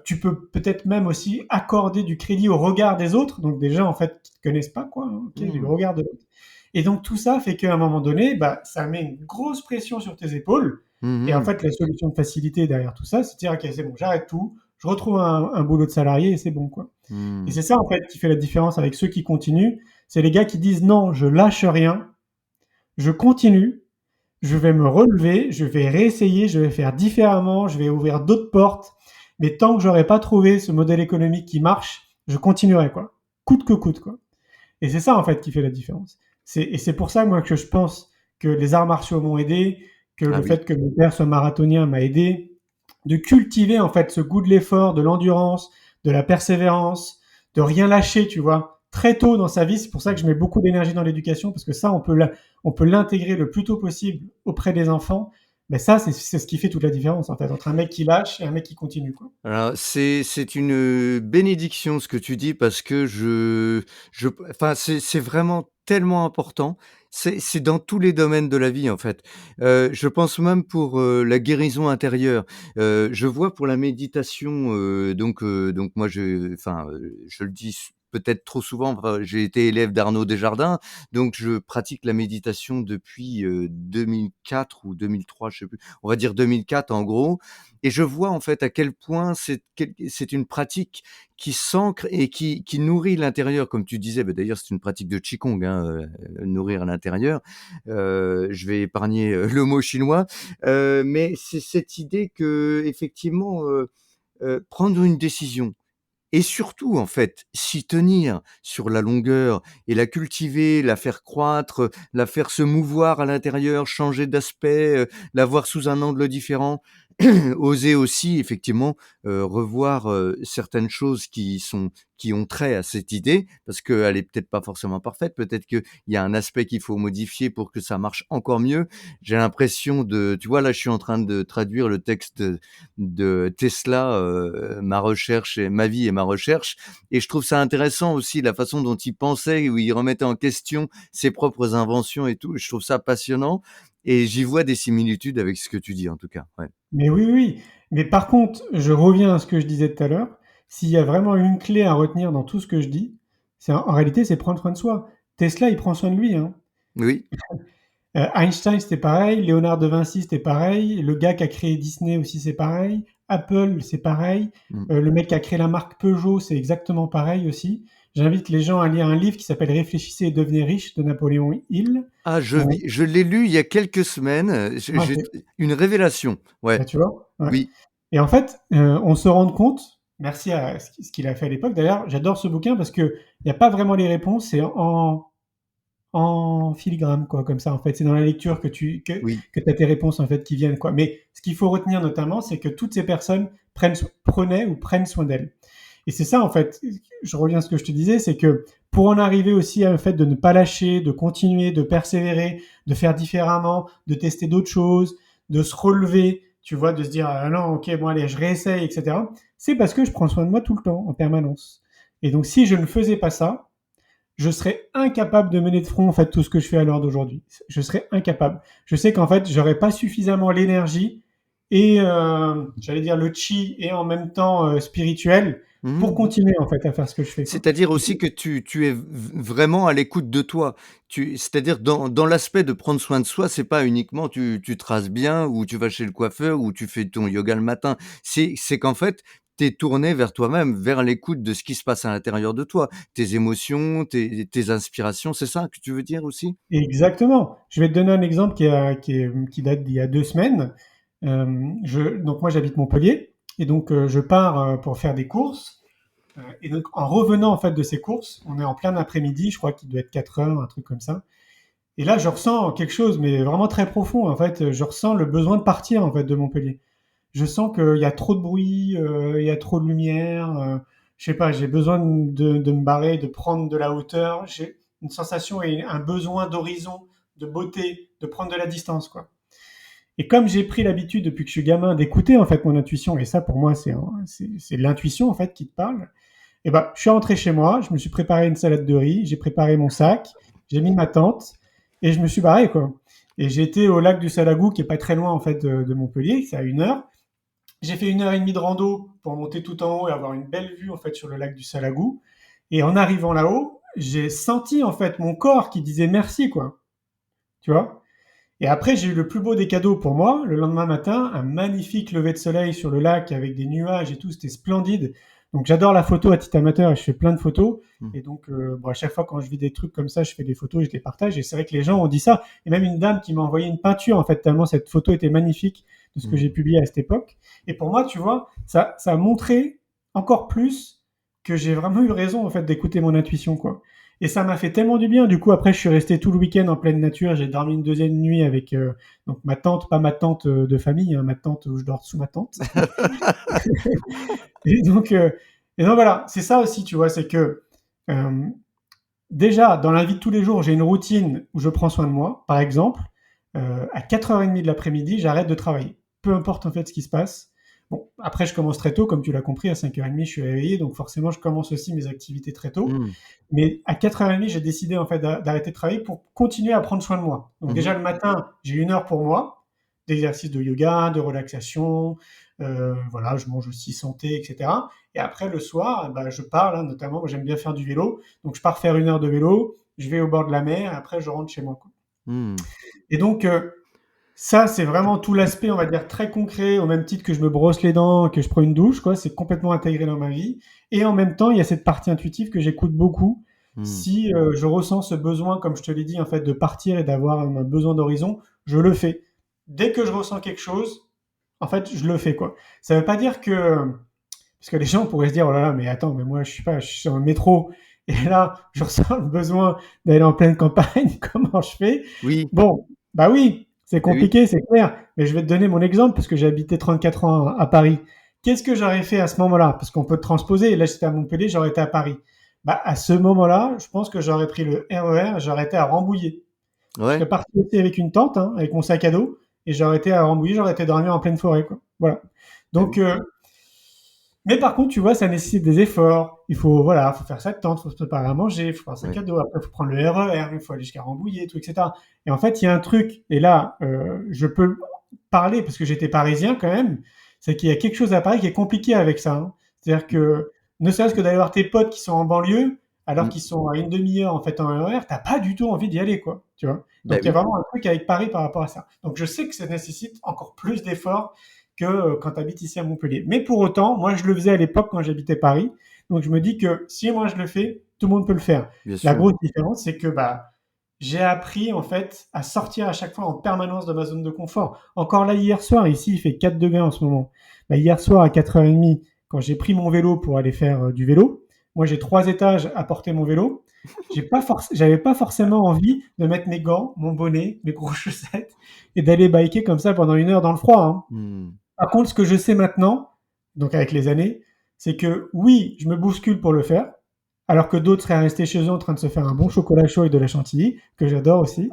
Tu peux peut-être même aussi accorder du crédit au regard des autres. Donc, des gens, en fait, qui te connaissent pas, quoi. Hein. Ok, le Mmh. regard de l'autre. Et donc, tout ça fait qu'à un moment donné, bah, ça met une grosse pression sur tes épaules. Et Mmh en mh. fait, la solution de facilité derrière tout ça, c'est de dire, ok, c'est bon, j'arrête tout. Je retrouve un boulot de salarié et c'est bon, quoi. Et Mmh. c'est ça, en fait, qui fait la différence avec ceux qui continuent. C'est les gars qui disent, non, je lâche rien, je continue, je vais me relever, je vais réessayer, je vais faire différemment, je vais ouvrir d'autres portes. Mais tant que j'aurai pas trouvé ce modèle économique qui marche, je continuerai, quoi. Coûte que coûte, quoi. Et c'est ça, en fait, qui fait la différence. Et c'est pour ça, moi, que je pense que les arts martiaux m'ont aidé, que Ah le oui. fait que mon père soit marathonien m'a aidé, de cultiver, en fait, ce goût de l'effort, de l'endurance, de la persévérance, de rien lâcher, tu vois, très tôt dans sa vie. C'est pour ça que je mets beaucoup d'énergie dans l'éducation, parce que ça, on peut l'intégrer le plus tôt possible auprès des enfants. Mais ça, c'est ce qui fait toute la différence, en fait, entre un mec qui lâche et un mec qui continue, quoi. Alors c'est une, bénédiction ce que tu dis parce que je enfin c'est vraiment tellement important. C'est dans tous les domaines de la vie en fait. Je pense même pour, la guérison intérieure. Je vois pour la méditation, donc moi je le dis peut-être trop souvent, enfin j'ai été élève d'Arnaud Desjardins, donc je pratique la méditation depuis, 2004 ou 2003, je sais plus. On va dire 2004 en gros. Et je vois en fait à quel point c'est une pratique qui s'ancre et qui nourrit l'intérieur, comme tu disais. Bah, d'ailleurs, c'est une pratique de qigong, hein, nourrir l'intérieur. Je vais épargner, le mot chinois, mais c'est cette idée qu'effectivement, prendre une décision et surtout, en fait, s'y tenir sur la longueur et la cultiver, la faire croître, la faire se mouvoir à l'intérieur, changer d'aspect, la voir sous un angle différent. Oser aussi effectivement, revoir, certaines choses qui ont trait à cette idée, parce qu'elle est peut-être pas forcément parfaite. Peut-être qu'il y a un aspect qu'il faut modifier pour que ça marche encore mieux. J'ai l'impression de tu vois, là, je suis en train de traduire le texte de Tesla, Ma recherche et ma vie et ma recherche, et je trouve ça intéressant aussi la façon dont il pensait, où il remettait en question ses propres inventions et tout. Je trouve ça passionnant et j'y vois des similitudes avec ce que tu dis en tout cas, ouais. Mais oui, oui, oui. Mais par contre, je reviens à ce que je disais tout à l'heure. S'il y a vraiment une clé à retenir dans tout ce que je dis, en réalité, c'est prendre soin de soi. Tesla, il prend soin de lui, hein. Oui. Einstein, c'était pareil. Léonard de Vinci, c'était pareil. Le gars qui a créé Disney aussi, c'est pareil. Apple, c'est pareil. Mmh. Le mec qui a créé la marque Peugeot, c'est exactement pareil aussi. J'invite les gens à lire un livre qui s'appelle Réfléchissez et devenez riche de Napoléon Hill. Ah, Euh, je l'ai lu il y a quelques semaines, ah, j'ai une révélation, bah, ouais, tu vois? Ouais. oui, Et en fait, on se rend compte, merci à ce qu'il a fait à l'époque. D'ailleurs, j'adore ce bouquin parce qu'il n'y a pas vraiment les réponses, c'est en filigrane, quoi, comme ça, en fait. C'est dans la lecture oui. que tu as tes réponses, en fait, qui viennent, quoi. Mais ce qu'il faut retenir notamment, c'est que toutes ces personnes prenaient ou prennent soin d'elles. Et c'est ça, en fait, je reviens à ce que je te disais, c'est que pour en arriver aussi à un fait de ne pas lâcher, de continuer, de persévérer, de faire différemment, de tester d'autres choses, de se relever, tu vois, de se dire, ah non, ok, bon, allez, je réessaye, etc. C'est parce que je prends soin de moi tout le temps, en permanence. Et donc, si je ne faisais pas ça, je serais incapable de mener de front, en fait, tout ce que je fais à l'heure d'aujourd'hui. Je serais incapable. Je sais qu'en fait, j'aurais pas suffisamment l'énergie et, j'allais dire, le chi et en même temps spirituel pour Mmh. continuer, en fait, à faire ce que je fais, quoi. C'est-à-dire aussi que tu es vraiment à l'écoute de toi. C'est-à-dire dans l'aspect de prendre soin de soi, c'est pas uniquement tu te rases bien ou tu vas chez le coiffeur ou tu fais ton yoga le matin. C'est qu'en fait, tu es tourné vers toi-même, vers l'écoute de ce qui se passe à l'intérieur de toi. Tes émotions, tes inspirations, c'est ça que tu veux dire aussi? Exactement. Je vais te donner un exemple qui date d'il y a 2 semaines. Donc moi, j'habite Montpellier et donc je pars pour faire des courses. Et donc en revenant en fait de ces courses, on est en plein après-midi, je crois qu'il doit être 4 heures, un truc comme ça. Et là, je ressens quelque chose, mais vraiment très profond. En fait, je ressens le besoin de partir en fait de Montpellier. Je sens qu'il y a trop de bruit, il y a trop de lumière. Je sais pas, j'ai besoin de me barrer, de prendre de la hauteur. J'ai une sensation et un besoin d'horizon, de beauté, de prendre de la distance, quoi. Et comme j'ai pris l'habitude depuis que je suis gamin d'écouter en fait mon intuition, et ça pour moi c'est l'intuition en fait qui te parle. Et ben, je suis rentré chez moi, je me suis préparé une salade de riz, j'ai préparé mon sac, j'ai mis ma tente et je me suis barré, quoi. Et j'ai été au lac du Salagou qui est pas très loin en fait de Montpellier, c'est à 1 heure. J'ai fait 1 heure et demie de rando pour monter tout en haut et avoir une belle vue en fait sur le lac du Salagou. Et en arrivant là-haut, j'ai senti en fait mon corps qui disait merci, quoi. Tu vois? Et après, j'ai eu le plus beau des cadeaux pour moi. Le lendemain matin, un magnifique lever de soleil sur le lac avec des nuages et tout, c'était splendide. Donc j'adore la photo à titre amateur et je fais plein de photos. Mmh. Et donc bon, à chaque fois quand je vis des trucs comme ça, je fais des photos et je les partage. Et c'est vrai que les gens ont dit ça. Et même une dame qui m'a envoyé une peinture, en fait, tellement cette photo était magnifique de ce que Mmh. j'ai publié à cette époque. Et pour moi, tu vois, ça a montré encore plus que j'ai vraiment eu raison, en fait, d'écouter mon intuition, quoi. Et ça m'a fait tellement du bien. Du coup, après, je suis resté tout le week-end en pleine nature. J'ai dormi une deuxième nuit avec donc ma tante, pas ma tante de famille, hein, ma tante où je dors sous ma tante. Et donc, euh, et donc voilà, c'est ça aussi, tu vois, c'est que euh, déjà, dans la vie de tous les jours, j'ai une routine où je prends soin de moi. Par exemple, à 4h30 de l'après-midi, j'arrête de travailler. Peu importe en fait ce qui se passe. Bon, après, je commence très tôt, comme tu l'as compris, à 5h30, je suis réveillé, donc forcément, je commence aussi mes activités très tôt. Mmh. Mais à 4h30, j'ai décidé en fait d'arrêter de travailler pour continuer à prendre soin de moi. Donc Mmh. déjà le matin, j'ai 1 heure pour moi, d'exercice de yoga, de relaxation, voilà, je mange aussi santé, etc. Et après le soir, bah, je pars là, notamment, moi j'aime bien faire du vélo, donc je pars faire 1 heure de vélo, je vais au bord de la mer, et après je rentre chez moi, quoi. Mmh. Et donc ça, c'est vraiment tout l'aspect, on va dire, très concret, au même titre que je me brosse les dents, que je prends une douche, quoi. C'est complètement intégré dans ma vie. Et en même temps, il y a cette partie intuitive que j'écoute beaucoup. Mmh. Si je ressens ce besoin, comme je te l'ai dit, en fait, de partir et d'avoir un besoin d'horizon, je le fais. Dès que je ressens quelque chose, en fait, je le fais, quoi. Ça veut pas dire que... Parce que les gens pourraient se dire, oh là là, mais attends, mais moi, je sais pas, je suis sur le métro et là, je ressens le besoin d'aller en pleine campagne. Comment je fais? Oui, Bon, bah oui, c'est eh oui, compliqué, c'est clair. Mais je vais te donner mon exemple parce que j'ai habité 34 ans à Paris. Qu'est-ce que j'aurais fait à ce moment-là? Parce qu'on peut transposer. Là, j'étais à Montpellier, j'aurais été à Paris. Bah, à ce moment-là, je pense que j'aurais pris le RER, j'aurais été à Rambouillet. Je ouais, serais parti aussi avec une tente, hein, avec mon sac à dos, et j'aurais été à Rambouillet, j'aurais été dormir en pleine forêt, quoi. Voilà. eh Donc, oui, mais par contre, tu vois, ça nécessite des efforts. Il faut, voilà, faut faire sa tente, faut se préparer à manger, faut prendre un sac ouais. à dos, après, faut prendre le RER, il faut aller jusqu'à Rambouillet, tout, etc. Et en fait, il y a un truc, et là, je peux parler parce que j'étais parisien quand même, c'est qu'il y a quelque chose à Paris qui est compliqué avec ça, hein. C'est-à-dire que, ne serait-ce que d'aller voir tes potes qui sont en banlieue, alors Mmh. qu'ils sont à une demi-heure en fait en RER, t'as pas du tout envie d'y aller, quoi. Tu vois. Bah Donc il y a oui, vraiment un truc avec Paris par rapport à ça. Donc je sais que ça nécessite encore plus d'efforts que quand tu habites ici à Montpellier. Mais pour autant, moi je le faisais à l'époque quand j'habitais Paris. Donc je me dis que si moi je le fais, tout le monde peut le faire. bien La sûr. grosse différence, c'est que bah j'ai appris en fait à sortir à chaque fois en permanence de ma zone de confort. Encore là hier soir, ici il fait 4 degrés en ce moment. Bah, hier soir à 4h30, quand j'ai pris mon vélo pour aller faire du vélo, moi j'ai 3 étages à porter mon vélo. J'avais pas forcément envie de mettre mes gants, mon bonnet, mes grosses chaussettes et d'aller biker comme ça pendant 1 heure dans le froid, hein. Mmh. Par contre, ce que je sais maintenant, donc avec les années, c'est que oui, je me bouscule pour le faire, alors que d'autres seraient restés chez eux en train de se faire un bon chocolat chaud et de la chantilly, que j'adore aussi.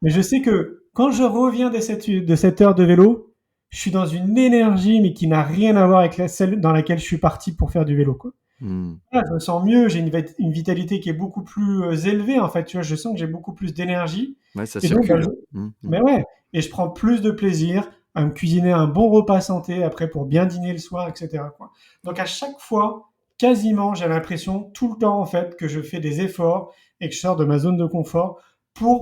Mais je sais que quand je reviens de cette heure de vélo, je suis dans une énergie, mais qui n'a rien à voir avec celle dans laquelle je suis parti pour faire du vélo, quoi. Mmh. Là, je me sens mieux, j'ai une vitalité qui est beaucoup plus élevée, en fait. Tu vois, je sens que j'ai beaucoup plus d'énergie. Ouais, ça Et donc, bah, circule. Mmh, mmh. mais ouais, et je prends plus de plaisir à me cuisiner un bon repas santé après pour bien dîner le soir, etc., quoi. Donc à chaque fois, quasiment, j'ai l'impression tout le temps en fait que je fais des efforts et que je sors de ma zone de confort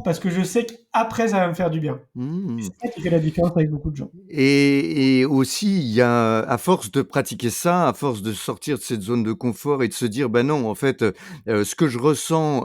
parce que je sais qu'après ça va me faire du bien. Et Mmh. c'est ça qui fait la différence avec beaucoup de gens. Et aussi, il y a à force de pratiquer ça, à force de sortir de cette zone de confort et de se dire: «Bah, non, en fait, ce que je ressens,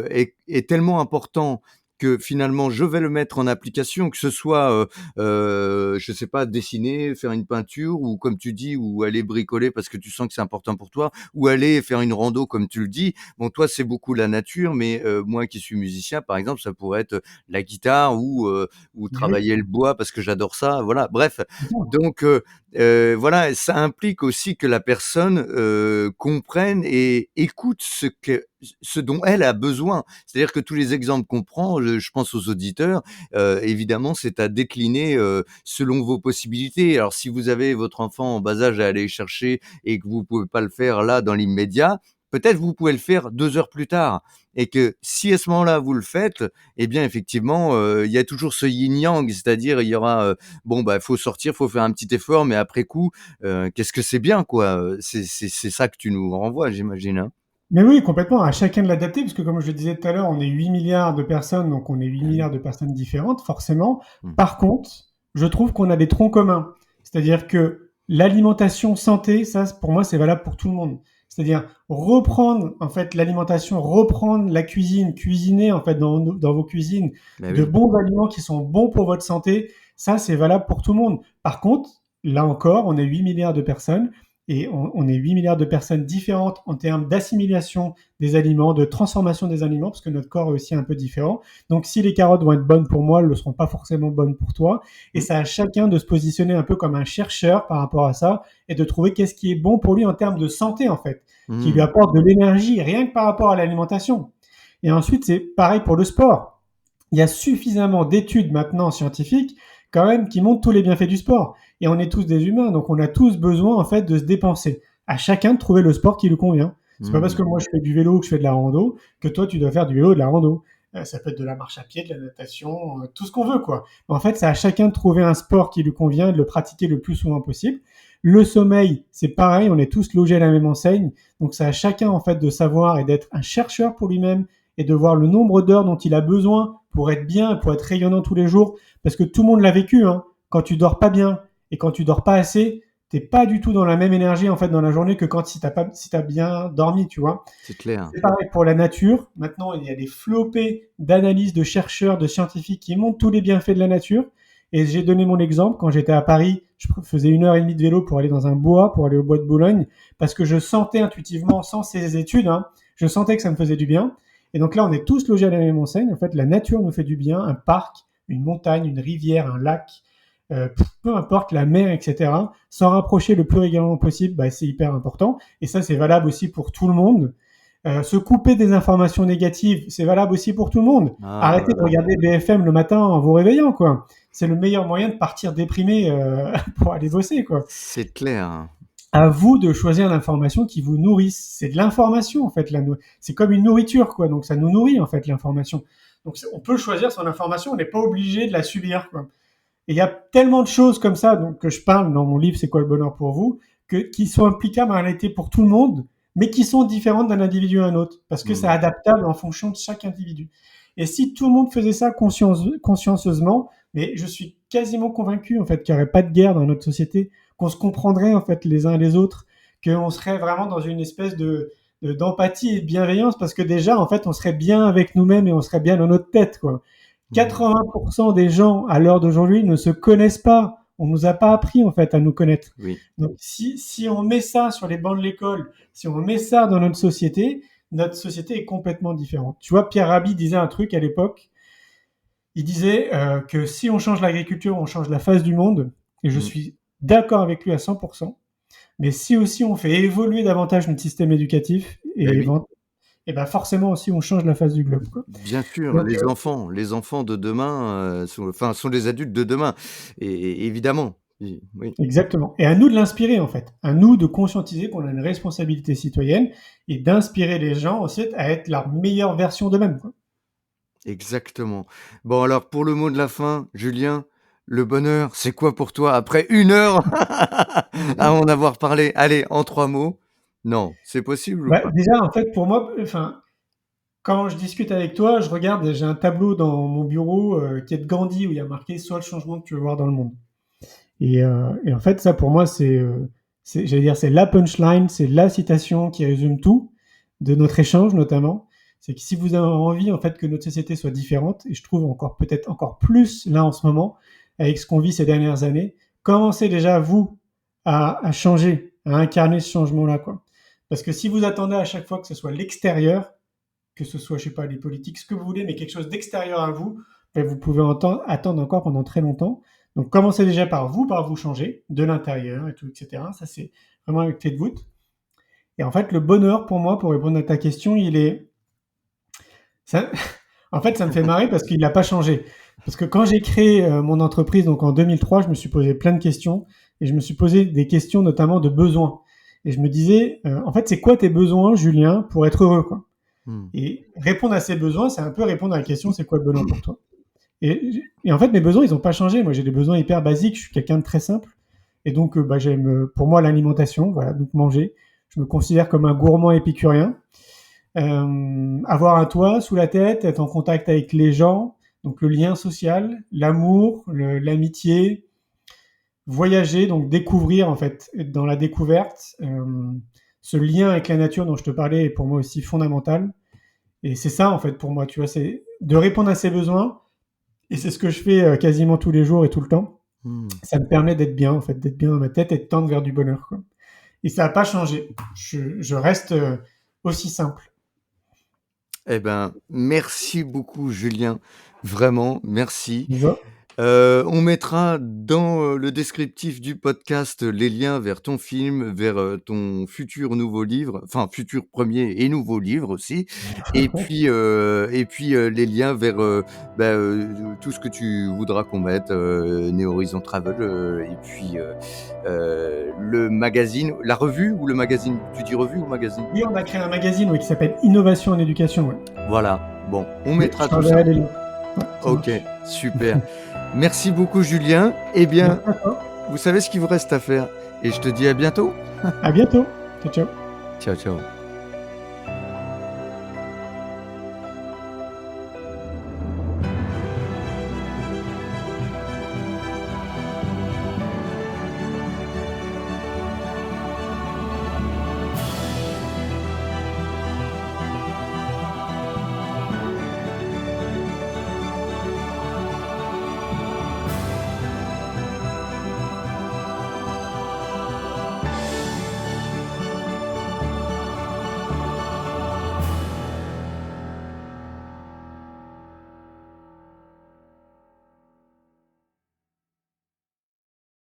est tellement important que finalement je vais le mettre en application», que ce soit, je sais pas, dessiner, faire une peinture ou comme tu dis, ou aller bricoler parce que tu sens que c'est important pour toi, ou aller faire une rando comme tu le dis. Bon, toi, c'est beaucoup la nature, mais moi qui suis musicien, par exemple, ça pourrait être la guitare ou Mais oui, travailler le bois parce que j'adore ça, voilà. Bref, c'est ça. donc voilà, ça implique aussi que la personne, comprenne et écoute ce dont elle a besoin. C'est-à-dire que tous les exemples qu'on prend, je pense aux auditeurs, évidemment, c'est à décliner, selon vos possibilités. Alors si vous avez votre enfant en bas âge à aller chercher et que vous pouvez pas le faire là, dans l'immédiat, peut-être vous pouvez le faire 2 heures plus tard et que si à ce moment-là vous le faites, eh bien effectivement, il y a toujours ce yin-yang, c'est-à-dire il y aura, bon, bah, faut sortir, faut faire un petit effort, mais après coup, qu'est-ce que c'est bien, quoi, c'est ça que tu nous renvoies, j'imagine, hein? Mais oui, complètement, à chacun de l'adapter, parce que comme je le disais tout à l'heure, on est 8 milliards de personnes, donc on est 8 Ah oui. milliards de personnes différentes, forcément. Mmh. Par contre, je trouve qu'on a des troncs communs. C'est-à-dire que l'alimentation santé, ça, pour moi, c'est valable pour tout le monde. C'est-à-dire reprendre, en fait, l'alimentation, reprendre la cuisine, cuisiner, en fait, dans vos cuisines, Bah de oui. bons aliments qui sont bons pour votre santé, ça, c'est valable pour tout le monde. Par contre, là encore, on est 8 milliards de personnes et on est 8 milliards de personnes différentes en termes d'assimilation des aliments, de transformation des aliments, parce que notre corps est aussi un peu différent. Donc si les carottes vont être bonnes pour moi, elles ne seront pas forcément bonnes pour toi. Et Mmh. c'est à chacun de se positionner un peu comme un chercheur par rapport à ça et de trouver qu'est-ce qui est bon pour lui en termes de santé, en fait, qui lui Mmh. apporte de l'énergie, rien que par rapport à l'alimentation. Et ensuite, c'est pareil pour le sport. Il y a suffisamment d'études maintenant scientifiques quand même qui montrent tous les bienfaits du sport. Et on est tous des humains, donc on a tous besoin en fait de se dépenser. À chacun de trouver le sport qui lui convient. C'est pas parce Mmh. que moi je fais du vélo ou que je fais de la rando que toi tu dois faire du vélo et de la rando. Ça peut être de la marche à pied, de la natation, tout ce qu'on veut quoi. En fait, c'est à chacun de trouver un sport qui lui convient et de le pratiquer le plus souvent possible. Le sommeil, c'est pareil, on est tous logés à la même enseigne, donc c'est à chacun en fait de savoir et d'être un chercheur pour lui-même et de voir le nombre d'heures dont il a besoin pour être bien, pour être rayonnant tous les jours, parce que tout le monde l'a vécu, hein. Quand tu dors pas bien et quand tu dors pas assez, t'es pas du tout dans la même énergie en fait dans la journée que quand si t'as bien dormi, tu vois. C'est clair. C'est pareil pour la nature. Maintenant, il y a des flopées d'analyses de chercheurs, de scientifiques qui montrent tous les bienfaits de la nature. Et j'ai donné mon exemple, quand j'étais à Paris, je faisais 1 heure et demie de vélo pour aller dans un bois, pour aller au bois de Boulogne, parce que je sentais intuitivement, sans ces études, hein, je sentais que ça me faisait du bien. Et donc là, on est tous logés à la même enseigne. En fait, la nature nous fait du bien, un parc, une montagne, une rivière, un lac, peu importe, la mer, etc. S'en rapprocher le plus régulièrement possible, bah, c'est hyper important. Et ça, c'est valable aussi pour tout le monde. Se couper des informations négatives, c'est valable aussi pour tout le monde. Ah, Arrêtez de regarder BFM le matin en vous réveillant, quoi. C'est le meilleur moyen de partir déprimé pour aller bosser, quoi. c'est clair. À vous de choisir l'information qui vous nourrisse. C'est de l'information, en fait. C'est comme une nourriture, quoi. Donc, ça nous nourrit, en fait, l'information. Donc, on peut choisir son information, on n'est pas obligé de la subir, quoi. Et il y a tellement de choses comme ça, donc, que je parle dans mon livre C'est quoi le bonheur pour vous, qui sont applicables en réalité pour tout le monde, mais qui sont différentes d'un individu à un autre, parce que c'est adaptable en fonction de chaque individu. Et si tout le monde faisait ça consciencieusement, mais je suis quasiment convaincu, en fait, qu'il n'y aurait pas de guerre dans notre société, qu'on se comprendrait, en fait, les uns les autres, qu'on serait vraiment dans une espèce d'empathie et de bienveillance, parce que déjà, en fait, on serait bien avec nous-mêmes et on serait bien dans notre tête, quoi. 80% des gens, à l'heure d'aujourd'hui, ne se connaissent pas. On nous a pas appris, en fait, à nous connaître. Oui. Donc, si on met ça sur les bancs de l'école, si on met ça dans notre société est complètement différente. Tu vois, Pierre Rabhi disait un truc à l'époque. Il disait que si on change l'agriculture, on change la face du monde. Et je suis d'accord avec lui à 100%. Mais si aussi on fait évoluer davantage notre système éducatif, et ben forcément aussi on change la face du globe, quoi. Bien sûr, Donc, les enfants de demain sont les adultes de demain. Et évidemment, oui. exactement. Et à nous de l'inspirer, en fait. À nous de conscientiser qu'on a une responsabilité citoyenne et d'inspirer les gens aussi à être la meilleure version d'eux-mêmes, quoi. Exactement. Bon, alors, pour le mot de la fin, Julien, le bonheur, c'est quoi pour toi après 1 heure à en avoir parlé? Allez, en 3 mots. Non, c'est possible ou Bah, pas? déjà, en fait, pour moi, enfin, quand je discute avec toi, je regarde, j'ai un tableau dans mon bureau qui est de Gandhi où il y a marqué "Sois le changement que tu veux voir dans le monde". Et en fait, ça pour moi, j'allais dire, c'est la punchline, c'est la citation qui résume tout de notre échange notamment. C'est que si vous avez envie en fait que notre société soit différente, et je trouve peut-être encore plus là en ce moment avec ce qu'on vit ces dernières années, commencez déjà vous à changer, à incarner ce changement-là, quoi. Parce que si vous attendez à chaque fois que ce soit l'extérieur, que ce soit, je sais pas, les politiques, ce que vous voulez, mais quelque chose d'extérieur à vous, ben vous pouvez attendre encore pendant très longtemps. Donc, commencez déjà par vous changer, de l'intérieur et tout, etc. Ça, c'est vraiment avec clé de voûte. Et en fait, le bonheur, pour moi, pour répondre à ta question, ça... en fait, ça me fait marrer parce qu'il n'a pas changé. Parce que quand j'ai créé mon entreprise, donc en 2003, je me suis posé plein de questions. Et je me suis posé des questions notamment de besoins. Et je me disais, en fait, c'est quoi tes besoins, Julien, pour être heureux, quoi. Et répondre à ces besoins, c'est un peu répondre à la question, c'est quoi le bonheur pour toi? Et en fait, mes besoins, ils n'ont pas changé. Moi, j'ai des besoins hyper basiques. Je suis quelqu'un de très simple. Et donc, j'aime, pour moi, l'alimentation, voilà, donc manger. Je me considère comme un gourmand épicurien. Avoir un toit sous la tête, être en contact avec les gens, donc le lien social, l'amour, l'amitié, voyager, donc découvrir, en fait, être dans la découverte. Ce lien avec la nature dont je te parlais est pour moi aussi fondamental. Et c'est ça, en fait, pour moi, tu vois, c'est de répondre à ses besoins. Et c'est ce que je fais quasiment tous les jours et tout le temps. Ça me permet d'être bien, en fait, d'être bien dans ma tête et de tendre vers du bonheur, quoi. Et ça n'a pas changé. Je reste aussi simple. Eh ben, merci beaucoup, Julien. Vraiment, merci. Déjà. On mettra dans le descriptif du podcast les liens vers ton film, vers ton futur nouveau livre, enfin futur premier et nouveau livre aussi, et puis les liens vers tout ce que tu voudras qu'on mette, Neo Horizon Travel, et puis le magazine, la revue ou le magazine, tu dis revue ou magazine? Oui, on a créé un magazine qui s'appelle Innovation en éducation. Ouais. Voilà, bon, on mettra tout ça. Les liens. Ouais, ok, super. Merci beaucoup, Julien. Eh bien, vous savez ce qu'il vous reste à faire. Et je te dis à bientôt. À bientôt. Ciao, ciao. Ciao, ciao.